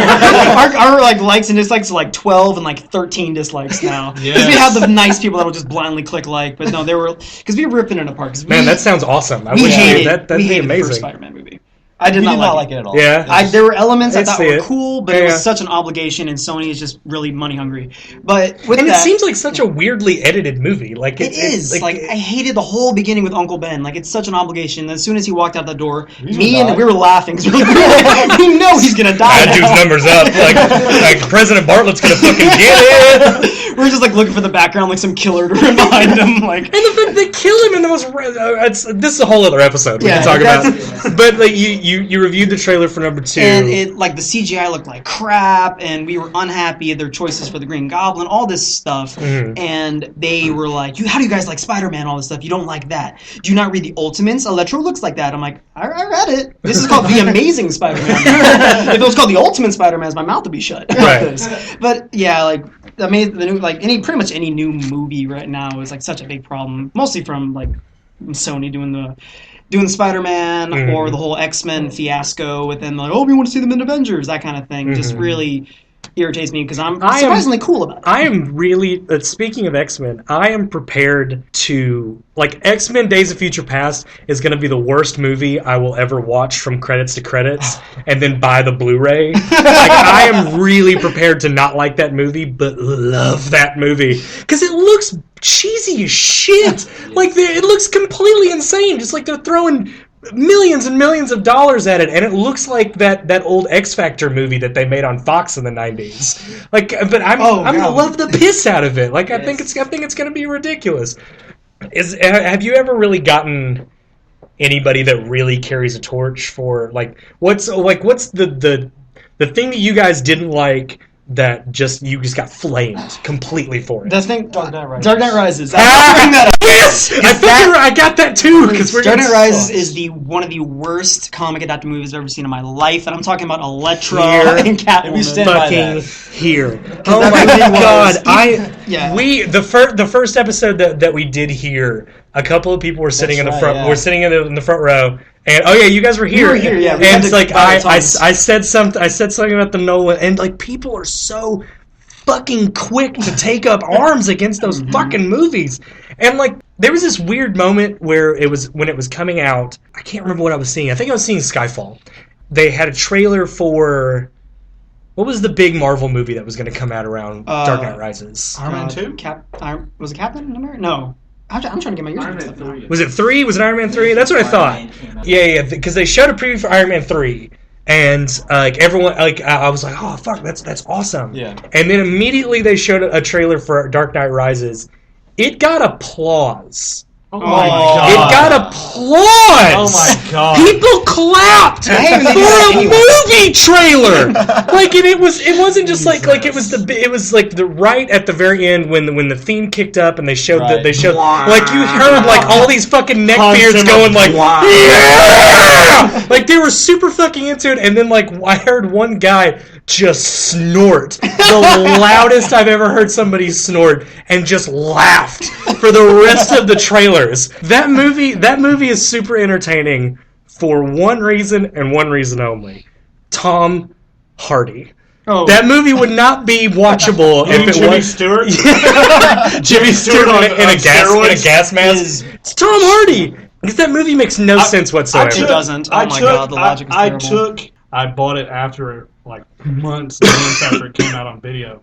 our like likes and dislikes are like 12 and like 13 dislikes now. Because we have the nice people that'll just blindly click like, but no, they were because we were ripping it apart. Man, that sounds awesome. We hated that'd be amazing. The first Spider-Man movie. I did not like it at all. Yeah, there were elements I thought were cool, but it was such an obligation, and Sony is just really money hungry. But it seems like such a weirdly edited movie. Like it is. Like I hated the whole beginning with Uncle Ben. Like it's such an obligation. As soon as he walked out the door, we were laughing. We know he's gonna die. That dude's numbers up. Like President Bartlett's gonna fucking get it. We're just like looking for the background, like some killer to remind him. Like, and the fact they kill him in the most. This is a whole other episode we can talk about. But like you reviewed the trailer for number 2, and it like the CGI looked like crap, and we were unhappy at their choices for the Green Goblin, all this stuff, and they were like, how do you guys like Spider-Man, all this stuff? You don't like that? Do you not read the Ultimates? Electro looks like that. I'm like, I read it. This is called The Amazing Spider-Man. If it was called The Ultimate Spider-Man, my mouth would be shut. Right. But yeah, like I mean, the new pretty much any new movie right now is like such a big problem, mostly from like Sony doing Spider-Man or the whole X-Men fiasco with them, like, we want to see them in Avengers, that kind of thing. Just really irritates me because I'm surprisingly cool about it. I am really, speaking of X-Men, I am prepared to, like, X-Men Days of Future Past is going to be the worst movie I will ever watch from credits to credits and then buy the Blu-ray. Like, I am really prepared to not like that movie, but love that movie. Because it looks cheesy as shit. Like, it looks completely insane. Just like they're throwing millions and millions of dollars at it, and it looks like that old X Factor movie that they made on Fox in the 90s. Like, but I'm gonna love the piss out of it. Like, I think it's gonna be ridiculous. Have you ever really gotten anybody that really carries a torch for what's the thing that you guys didn't like that you just got flamed completely for it? The thing, Dark Knight Rises. Dark Knight Rises. Yes, I got that too. Dark Knight Rises is one of the worst comic adapted movies I've ever seen in my life, and I'm talking about Elektra and Catwoman. Fucking here. Oh my god! The first episode that we did here, a couple of people were sitting in the front. Yeah. We're sitting in the front row. And you guys were here. We were here, yeah. And it's like I said something about the Nolan, and like people are so fucking quick to take up arms against those fucking movies. And like there was this weird moment where when it was coming out, I can't remember what I was seeing. I think I was seeing Skyfall. They had a trailer for what was the big Marvel movie that was going to come out around Dark Knight Rises? Iron Man 2? Was it Captain America? No. I'm trying to get my ears mixed up. Was it 3? Was it Iron Man 3? That's what I thought. Yeah, because they showed a preview for Iron Man 3, and everyone, I was like, oh fuck, that's awesome. Yeah. And then immediately they showed a trailer for Dark Knight Rises. It got applause. Oh my god! It got applause. Oh my god! People clapped for a movie trailer. Like, and it wasn't just like it was the right at the very end when the theme kicked up and they showed like you heard like all these fucking neckbeards going like yeah! Like they were super fucking into it, and then like I heard one guy just snort, the loudest I've ever heard somebody snort, and just laughed for the rest of the trailers. That movie is super entertaining for one reason and one reason only: Tom Hardy. Oh. That movie would not be watchable if it Jimmy was Stewart. Jimmy Stewart in a gas mask. It's Tom Hardy. Because that movie makes no sense whatsoever. It doesn't. Oh my god, the logic is terrible. I bought it after like months after it came out on video.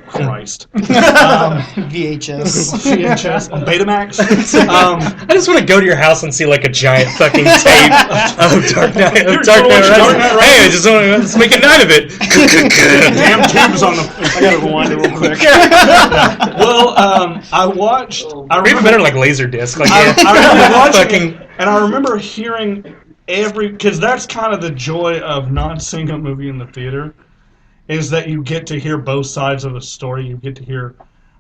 Christ. VHS on Betamax. I just want to go to your house and see like a giant fucking tape of Dark Knight Rises. Hey, let's make a night of it. Damn tubes on the. I gotta rewind it real quick. Well, I watched. Maybe better like Laserdisc. Like I remember watching, and I remember hearing because that's kind of the joy of not seeing a movie in the theater. Is that you get to hear both sides of the story. You get to hear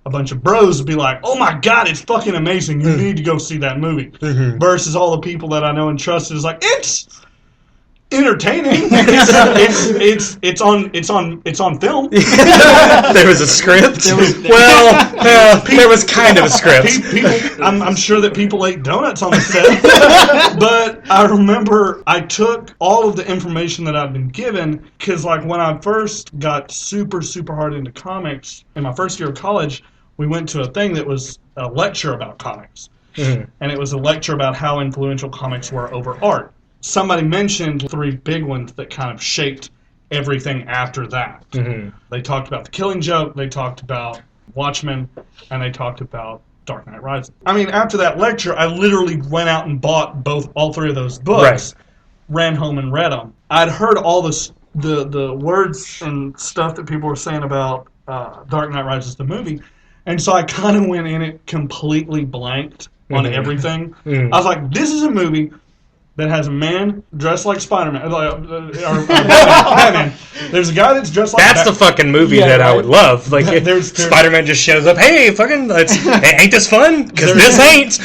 a bunch of bros be like, oh my god, it's fucking amazing. You need to go see that movie. Mm-hmm. Versus all the people that I know and trust is like, it's entertaining. It's on film. There was a script. There was kind of a script. I'm sure that people ate donuts on the set. But I remember I took all of the information that I'd been given because, like, when I first got super hard into comics in my first year of college, we went to a thing that was a lecture about comics, and it was a lecture about how influential comics were over art. Somebody mentioned 3 big ones that kind of shaped everything after that. Mm-hmm. They talked about The Killing Joke, they talked about Watchmen, and they talked about Dark Knight Rises. I mean, after that lecture, I literally went out and bought all 3 of those books, ran home and read them. I'd heard all the words and stuff that people were saying about Dark Knight Rises, the movie, and so I kind of went in it completely blanked on everything. Mm-hmm. I was like, this is a movie that has a man dressed like Spider-Man, or Batman. There's a guy that's dressed like That's the fucking movie that I would love. Like, if Spider-Man just shows up, hey, fucking, ain't this fun? Because this ain't.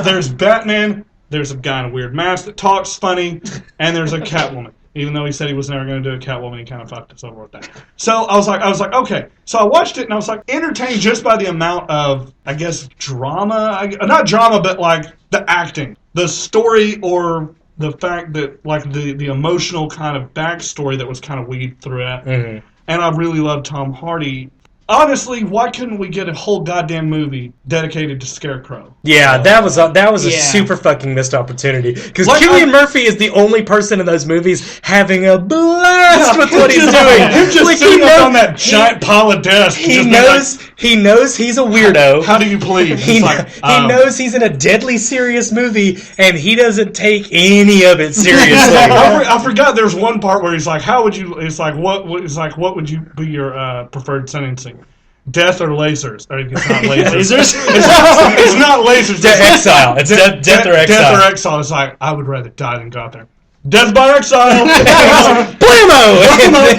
There's Batman, there's a guy in a weird mask that talks funny, and there's a Catwoman. Even though he said he was never going to do a Catwoman, he kind of fucked us over with that. So I was like, okay. So I watched it, and I was like, entertained just by the amount of, I guess, drama. Not drama, but like the acting. The story, or the fact that, like, the emotional kind of backstory that was kind of weaved through it. Mm-hmm. And I really loved Tom Hardy honestly, why couldn't we get a whole goddamn movie dedicated to Scarecrow? Yeah, that was a Yeah. super fucking missed opportunity. Because Like, Cillian Murphy is the only person in those movies having a blast with what he's doing. Him just Like, sitting up on that giant pile of desk. He knows he's a weirdo. How do you please? He knows he's in a deadly serious movie, and he doesn't take any of it seriously. I forgot there's one part where he's like, "How would you?" It's like, "What would you be your preferred sentencing? Death or lasers?" Or it's not lasers. It's not lasers. Exile. It's death or exile. Death or exile. It's like, I would rather die than go out there. Death by exile. Blammo!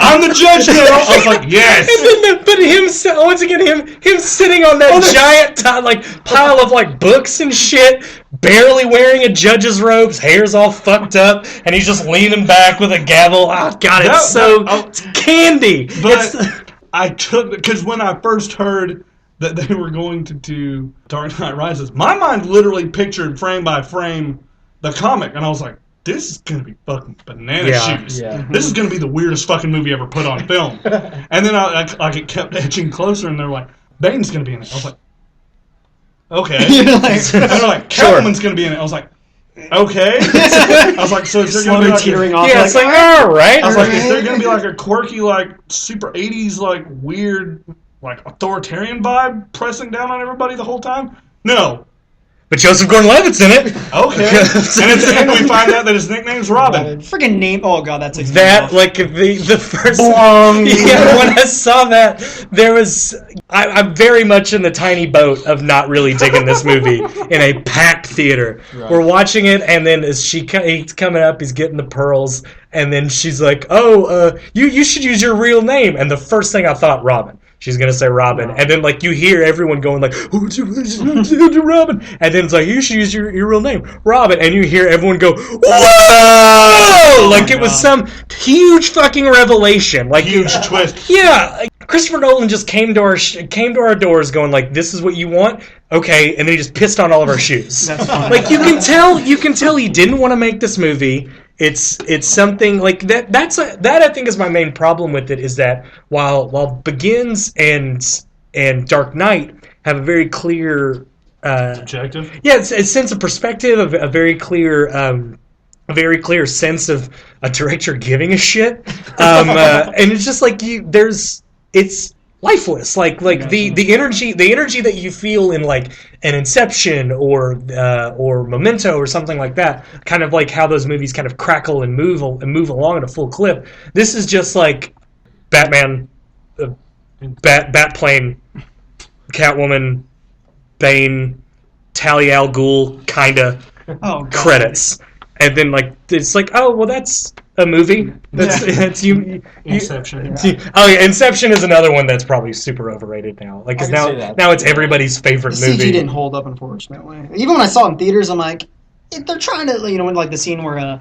I'm the judge now. I was like, yes. And then, but once again, him sitting on that giant pile of books and shit, barely wearing a judge's robes, hair's all fucked up, and he's just leaning back with a gavel. Oh God, it's candy. But I took, because when I first heard that they were going to do Dark Knight Rises, my mind literally pictured frame by frame the comic, and I was like, this is going to be fucking banana shoes. Yeah. This is going to be the weirdest fucking movie ever put on film. And then it kept edging closer, and they're like, Bane's going to be in it. I was like, okay. And they're like, Catwoman's going to be in it. I was like, okay. I was like, so is there going to be teetering off? Yeah, it's like, all right. I was like, is there going to be a quirky, super 80s, weird, authoritarian vibe pressing down on everybody the whole time? No. But Joseph Gordon-Levitt's in it. Okay. And at the end we find out that his nickname's Robin. Freaking name. Oh, God, that's that, the first... Yeah, when I saw that, there was... I'm very much in the tiny boat of not really digging this movie in a packed theater. Right. We're watching it, and then as he's coming up, he's getting the pearls, and then she's like, you should use your real name. And the first thing I thought, Robin. She's going to say Robin. And then, you hear everyone going, Robin. And then it's like, you should use your real name, Robin. And you hear everyone go, whoa! It was some huge fucking revelation. Huge twist. Yeah. Christopher Nolan just came to our doors going, this is what you want? Okay. And then he just pissed on all of our shoes. That's fine. You can tell he didn't want to make this movie. It's something that. That I think is my main problem with it, is that while Begins and Dark Knight have a very clear objective. Yeah, it's a sense of perspective, a very clear sense of a director giving a shit, and it's just it's lifeless, the energy that you feel in an Inception or Memento or something like that, kind of how those movies kind of crackle and move along at a full clip. This is just Batman, Batplane, Catwoman, Bane, Talia al Ghul kinda credits, and then it's that's a movie. That's you. Inception. Oh yeah, Inception is another one that's probably super overrated now. Because now it's everybody's favorite movie. CG didn't hold up, unfortunately. Even when I saw it in theaters, I'm like, they're trying to, the scene where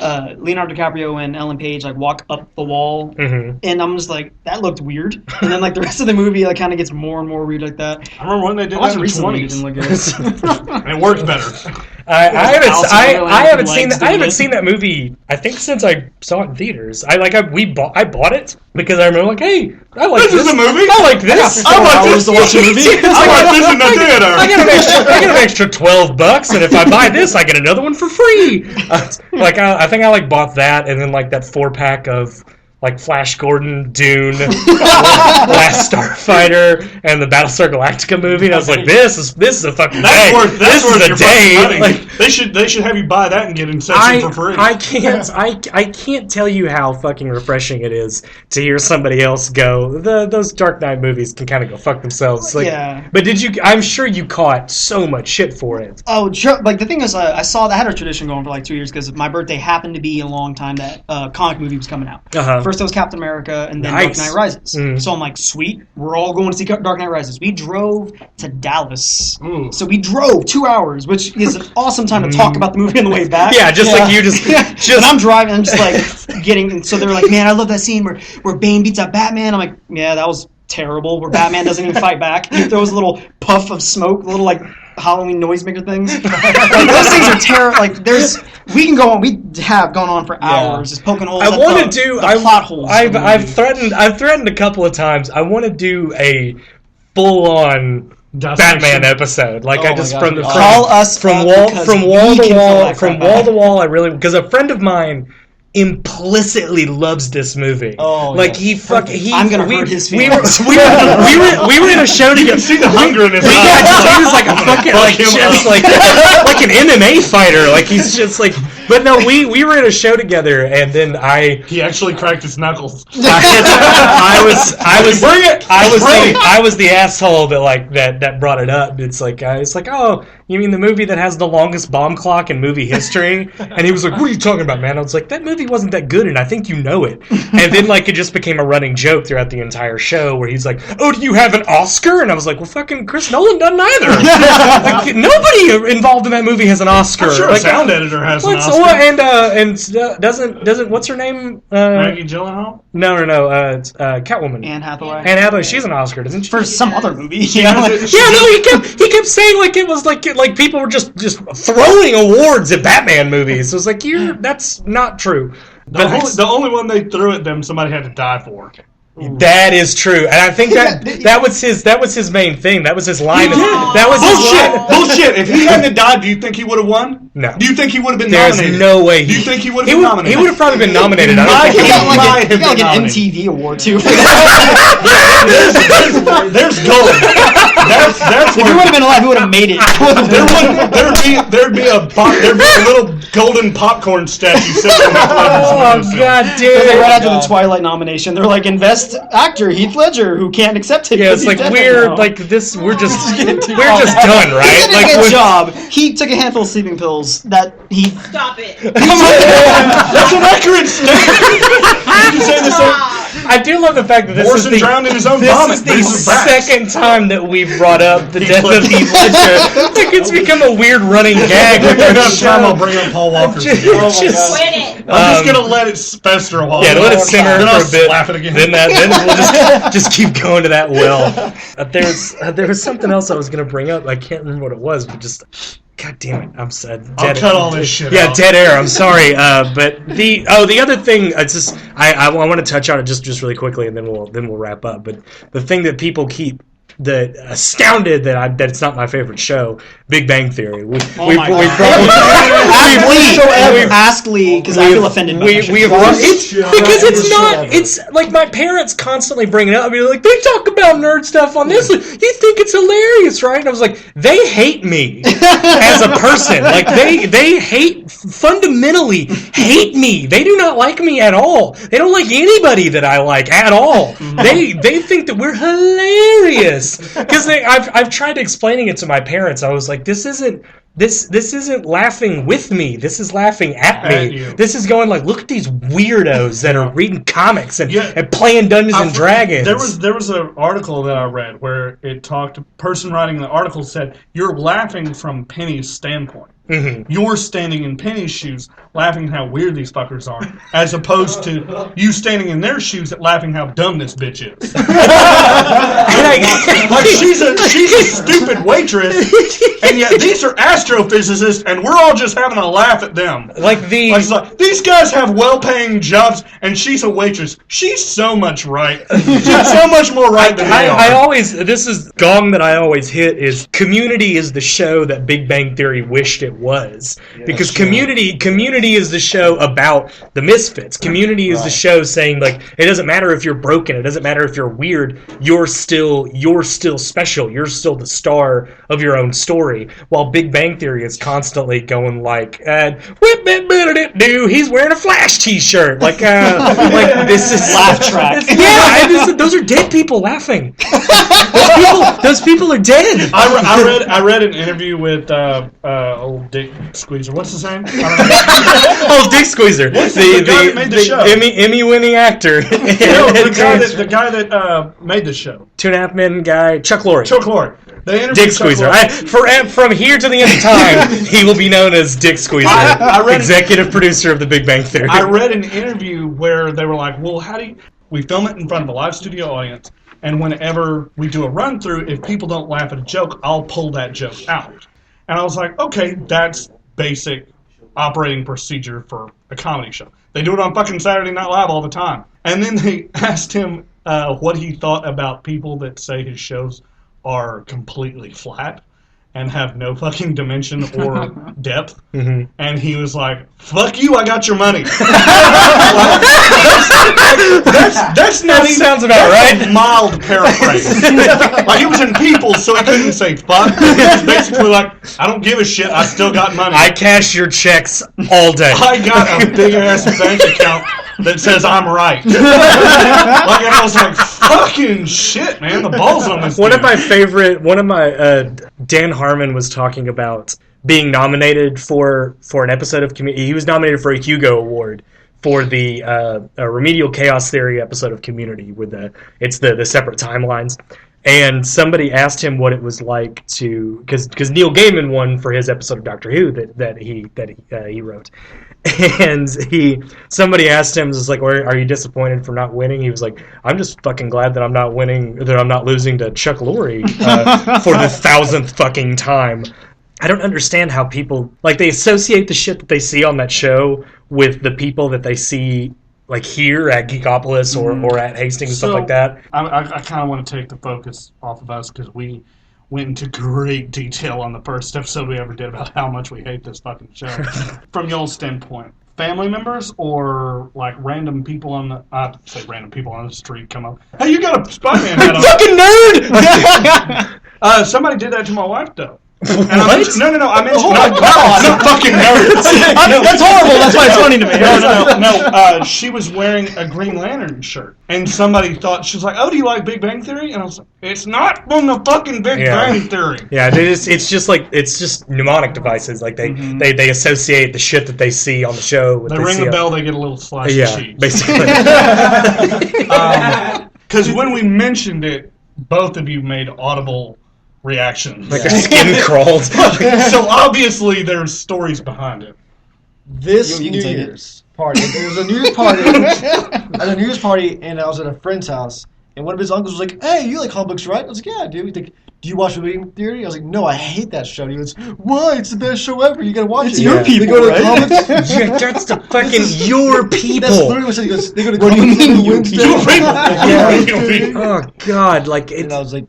Leonardo DiCaprio and Ellen Page walk up the wall, and I'm just like, that looked weird. And then the rest of the movie kind of gets more and more weird like that. I remember when they did that in the 20s. And it worked better. I haven't seen that movie. I think since I saw it in theaters. I bought it because I remember hey, I like this. This is a movie. I like this. I like this to watch a movie. I like this in the theater. I get an extra $12, and if I buy this, I get another one for free. I think I bought that, and then that 4-pack of Flash Gordon, Dune, Last Starfighter, and the Battlestar Galactica movie. And I was like, this is a fucking day. This is a day. They should have you buy that and get Inception for free. I can't tell you how fucking refreshing it is to hear somebody else go, those Dark Knight movies can kind of go fuck themselves. Yeah. But I'm sure you caught so much shit for it. Oh, sure. The thing is, I had a tradition going for 2 years, because my birthday happened to be a long time that comic movie was coming out. First it was Captain America, and then Dark Knight Rises. So I'm like, sweet, we're all going to see Dark Knight Rises. We drove to Dallas. So we drove 2 hours, which is an awesome time to talk about the movie on the way back. Yeah, you just... And I'm driving, I'm just getting... So they're like, man, I love that scene where Bane beats up Batman. I'm like, yeah, that was terrible, where Batman doesn't even fight back. He throws a little puff of smoke, little Halloween noisemaker things. Those things are terrible. We can go on. We have gone on for hours just poking holes. I want to do. Plot holes. I've threatened a couple of times. I want to do a full-on Batman episode. Like I just from wall to wall. I really because a friend of mine implicitly loves this movie. Oh, like yes. I'm gonna hurt his we feelings. we were in a show together. You can see the hunger in his eyes. He was like a fucking like an MMA fighter. Like he's just like. But no, we were in a show together, and then he actually cracked his knuckles. I was the asshole that brought it up. It's like oh, you mean the movie that has the longest bomb clock in movie history? And he was like, what are you talking about, man? I was like, that movie wasn't that good, and I think you know it. And then it just became a running joke throughout the entire show where he's like, oh, do you have an Oscar? And I was like, well, fucking Chris Nolan doesn't either. Nobody involved in that movie has an Oscar. I'm sure a sound editor has an Oscar. And doesn't what's her name? Maggie Gyllenhaal? No, it's Catwoman. Anne Hathaway. Anne Hathaway, she's an Oscar, doesn't she? For some other movie. He kept saying it was like people were just throwing awards at Batman movies. So it's like that's not true. The only one they threw at them, somebody had to die for. That is true, and I think that was his main thing. That was his line. Bullshit. If he hadn't died, do you think he would have won? No. Do you think he would have been There's nominated? no way. Do you think he would have been nominated? He would have probably been nominated. He got an MTV award too. There's gold. That's if he would have been alive, he would have made it. There'd be a little golden popcorn statue sitting in the Oh God damn! They right after the Twilight nomination, they're like, invest actor Heath Ledger, who can't accept it. Yeah, it's like we're like this. We're just done, right? He did a good job. He took a handful of sleeping pills that he. Stop it. That's an accurate statement. Did you say the same? I do love the fact that this is drowned in his own vomit. This is the second time that we've brought up the death of Heath Ledger. Like it's become a weird running gag. Time I'll bring up Paul Walker. Quit it. I'm just gonna let it fester a while. Yeah, let it simmer then for I'll a bit. slap it again. Then we'll just keep going to that well. There was something else I was gonna bring up. I can't remember what it was, but just. God damn it! I'm sad. I'll cut all this shit. Yeah, out. dead air. I'm sorry, but the other thing, it's just I want to touch on it just really quickly, and then we'll wrap up. But the thing that people keep astounded that it's not my favorite show, Big Bang Theory. Ask Lee because I feel offended by because it's not. It's like my parents constantly bring it up. I mean, like they talk about nerd stuff on this. You think it's hilarious, right? And I was like, they hate me as a person. Like they fundamentally hate me. They do not like me at all. They don't like anybody that I like at all. They think that we're hilarious. Because I've tried explaining it to my parents. I was like, this isn't laughing with me. This is laughing at me. This is going like, look at these weirdos that are reading comics and playing Dungeons and Dragons. There was an article that I read where it talked. The person writing the article said, "You're laughing from Penny's standpoint. Mm-hmm. You're standing in Penny's shoes, laughing at how weird these fuckers are, as opposed to you standing in their shoes at laughing how dumb this bitch is." Like she's a stupid waitress, and yet these are astrophysicists, and we're all just having a laugh at them. Like these guys have well-paying jobs, and she's a waitress. She's so much right. She's so much more right than they are. This is gong that I always hit is Community is the show that Big Bang Theory wished it was, because Community is the show about the misfits. Community is the show saying like it doesn't matter if you're broken, it doesn't matter if you're weird, you're still special, you're still the star of your own story. While Big Bang Theory is constantly going like, he's wearing a Flash t-shirt, like this is laugh track. Those are dead people laughing. Those people are dead. I read an interview with old Dick Squeezer. What's his name? Oh, Dick Squeezer. The guy that made the show. Emmy-winning actor. The guy that made the show. 2.5 Men guy, Chuck Lorre. Dick Squeezer. From here to the end of time, he will be known as Dick Squeezer, executive producer of The Big Bang Theory. I read an interview where they were like, well, how do you... We film it in front of a live studio audience, and whenever we do a run-through, if people don't laugh at a joke, I'll pull that joke out. And I was like, okay, that's basic operating procedure for a comedy show. They do it on fucking Saturday Night Live all the time. And then they asked him what he thought about people that say his shows are completely flat and have no fucking dimension or depth. Mm-hmm. And he was like, fuck you, I got your money. that's not even, sounds about right. A mild paraphrase. Like, he was in People's, so he couldn't say fuck. He was basically like, I don't give a shit, I still got money. I cash your checks all day. I got a big-ass bank account that says I'm right. Like, and I was like, fucking shit, man, the balls on this One of my Dan Harmon was talking about being nominated for an episode of Community. He was nominated for a Hugo Award for the Remedial Chaos Theory episode of Community, with the separate timelines. And somebody asked him what it was like to, because Neil Gaiman won for his episode of Doctor Who that he wrote. And somebody asked him, was like, are you disappointed for not winning? He was like, I'm just fucking glad that I'm not winning, that I'm not losing to Chuck Lorre for the 1,000th fucking time. I don't understand how people, like, they associate the shit that they see on that show with the people that they see, like, here at Geekopolis or at Hastings and stuff like that. I kind of want to take the focus off of us, because we went into great detail on the first episode we ever did about how much we hate this fucking show. From y'all's standpoint, family members or like random people on the random people on the street come up, hey, you got a Spider-Man hat on. Fucking nerd. Somebody did that to my wife though. And What? I mentioned not fucking nerds. That's horrible. That's why it's funny to me. No. She was wearing a Green Lantern shirt, and somebody thought, she was like, "Oh, do you like Big Bang Theory?" And I was like, "It's not from the fucking Big Bang Theory." Yeah, it's just mnemonic devices. Like they associate the shit that they see on the show. With They ring the bell, they get a little slice of cheese. Basically. Because when we mentioned it, both of you made audible reactions. Like your skin crawled. So obviously there's stories behind it. This You New can take Year's party, there was a New Year's party. I was at a New Year's party, and I was at a friend's house, and one of his uncles was like, "Hey, you like comic books, right?" I was like, "Yeah, I do." He's like, "Do you watch The Big Bang Theory?" I was like, "No, I hate that show." And he goes, "Why? It's the best show ever. You gotta watch It's it." your people, They go to right? comics. Yeah, that's the fucking your people. That's literally what he said. He goes, "They go to What do you comics mean, every your Wednesday." people? Oh God, like And I it's was like,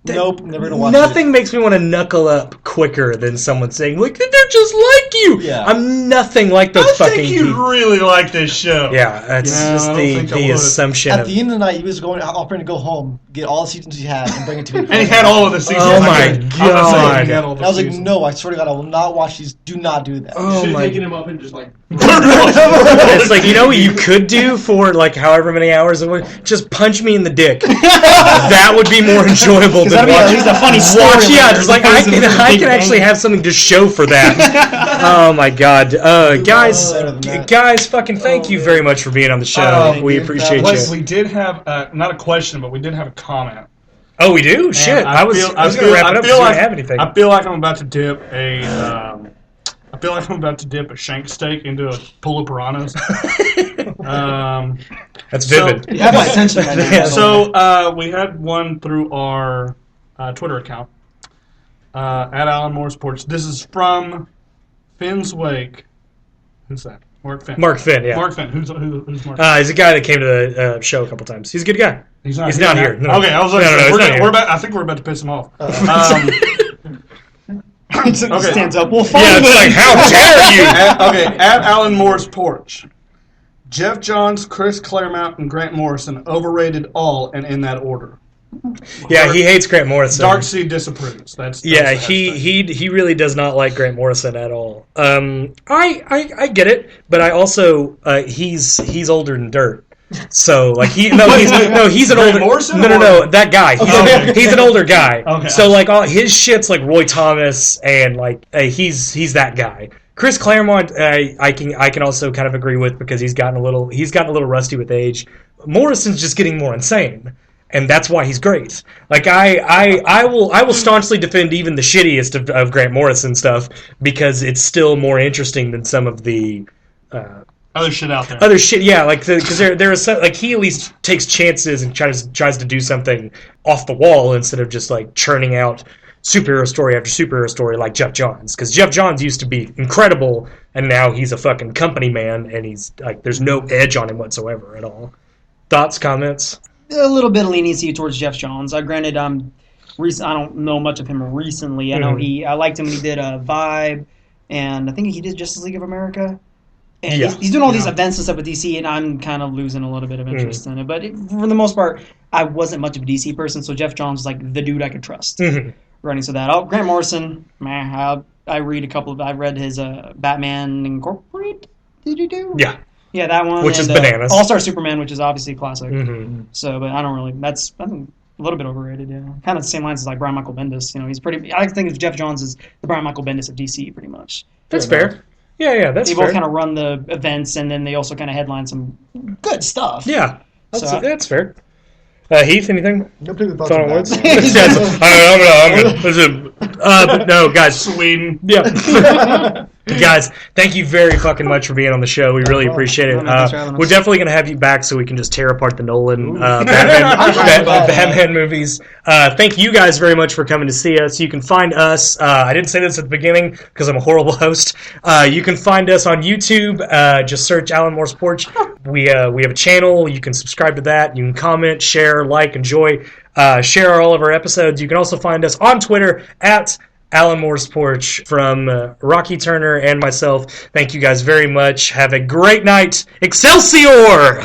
"Nope, never gonna watch nothing makes me want to knuckle up quicker than someone saying, "Look, they're just like you." Yeah. I'm nothing like the I fucking. think you really like this show. Yeah, that's just I don't think I the would. assumption At of. the end of the night, he was offering to go home, get all the seasons he had, and bring it to me. And he had all of the seasons. Oh I my was gonna say, God. he had all the And I was like, seasons. "No, I swear to God, I will not watch these. Do not do that." Oh Should have my. taken him up and just like. It's like, you know what you could do for like however many hours it would? Just punch me in the dick. That would be more enjoyable than that'd be at least a funny story Yeah, later, just like as I opposed to can the Big Bang. actually have something to show for that. Oh my God, guys, fucking thank you very much for being on the show. We appreciate Wait, you. we did have not a question, but we did have a comment. Oh, we do? Shit, And I was gonna wrap it up. Because we didn't have anything. I feel like I'm about to dip a shank steak into a pool of piranhas. That's vivid. You have my attention right now. So we had one through our Twitter account at Alan Moore's Porch. This is from Finn's Wake. Who's that? Mark Finn. Mark Finn, yeah. Mark Finn. Who's Mark? He's a guy that came to the show a couple times. He's a good guy. He's not here. No. Okay, I was like, No, he's not here. I think we're about to piss him off. He stands up. Well, fine. Yeah, it's like, how dare you? At Alan Moore's Porch. Jeff Johns, Chris Claremont, and Grant Morrison overrated all, and in that order. Yeah, he hates Grant Morrison. Darkseid disapproves. That's Yeah, the hashtag. he really does not like Grant Morrison at all. I get it, but I also he's older than dirt. So like he's an Grant older Morrison no or- that guy he's an older guy. Okay. So like all his shit's like Roy Thomas and like he's that guy. Chris Claremont I can also kind of agree with because he's gotten a little rusty with age. Morrison's just getting more insane. And that's why he's great. Like I will staunchly defend even the shittiest of Grant Morrison stuff because it's still more interesting than some of the Other shit out there. other shit. Yeah, like because there is like he at least takes chances and tries to do something off the wall instead of just like churning out superhero story after superhero story like Jeff Johns. Because Jeff Johns used to be incredible, and now he's a fucking company man, and he's like, there's no edge on him whatsoever at all. Thoughts, comments? A little bit of leniency towards Jeff Johns. Granted, I don't know much of him recently. I know I liked him when he did Vibe, and I think he did Justice League of America. And he's doing all these events and stuff with DC, and I'm kind of losing a little bit of interest in it. But for the most part, I wasn't much of a DC person, so Jeff Johns was like the dude I could trust running to that. Grant Morrison, I read his Batman Incorporated. Did you do? Yeah, that one. Which is bananas. All-Star Superman, which is obviously a classic. So, but I don't really. I think a little bit overrated. Yeah, kind of the same lines as like Brian Michael Bendis. You know, he's pretty. I think of Jeff Johns as the Brian Michael Bendis of DC, pretty much. That's fair. Yeah, that's fair. They both kind of run the events, and then they also kind of headline some good stuff. Yeah, that's fair. Heath, anything? No particular thoughts Final on words? that. I'm good. But no, guys. Sweden. Yeah. Guys, thank you very fucking much for being on the show. We really appreciate it. We're definitely going to have you back so we can just tear apart the Nolan Batman movies. Thank you guys very much for coming to see us. You can find us, I didn't say this at the beginning because I'm a horrible host. You can find us on YouTube. Just search Alan Moore's Porch. We have a channel. You can subscribe to that. You can comment, share, like, enjoy, share all of our episodes. You can also find us on Twitter at Alan Moore's Porch. From Rocky Turner and myself, thank you guys very much. Have a great night. Excelsior!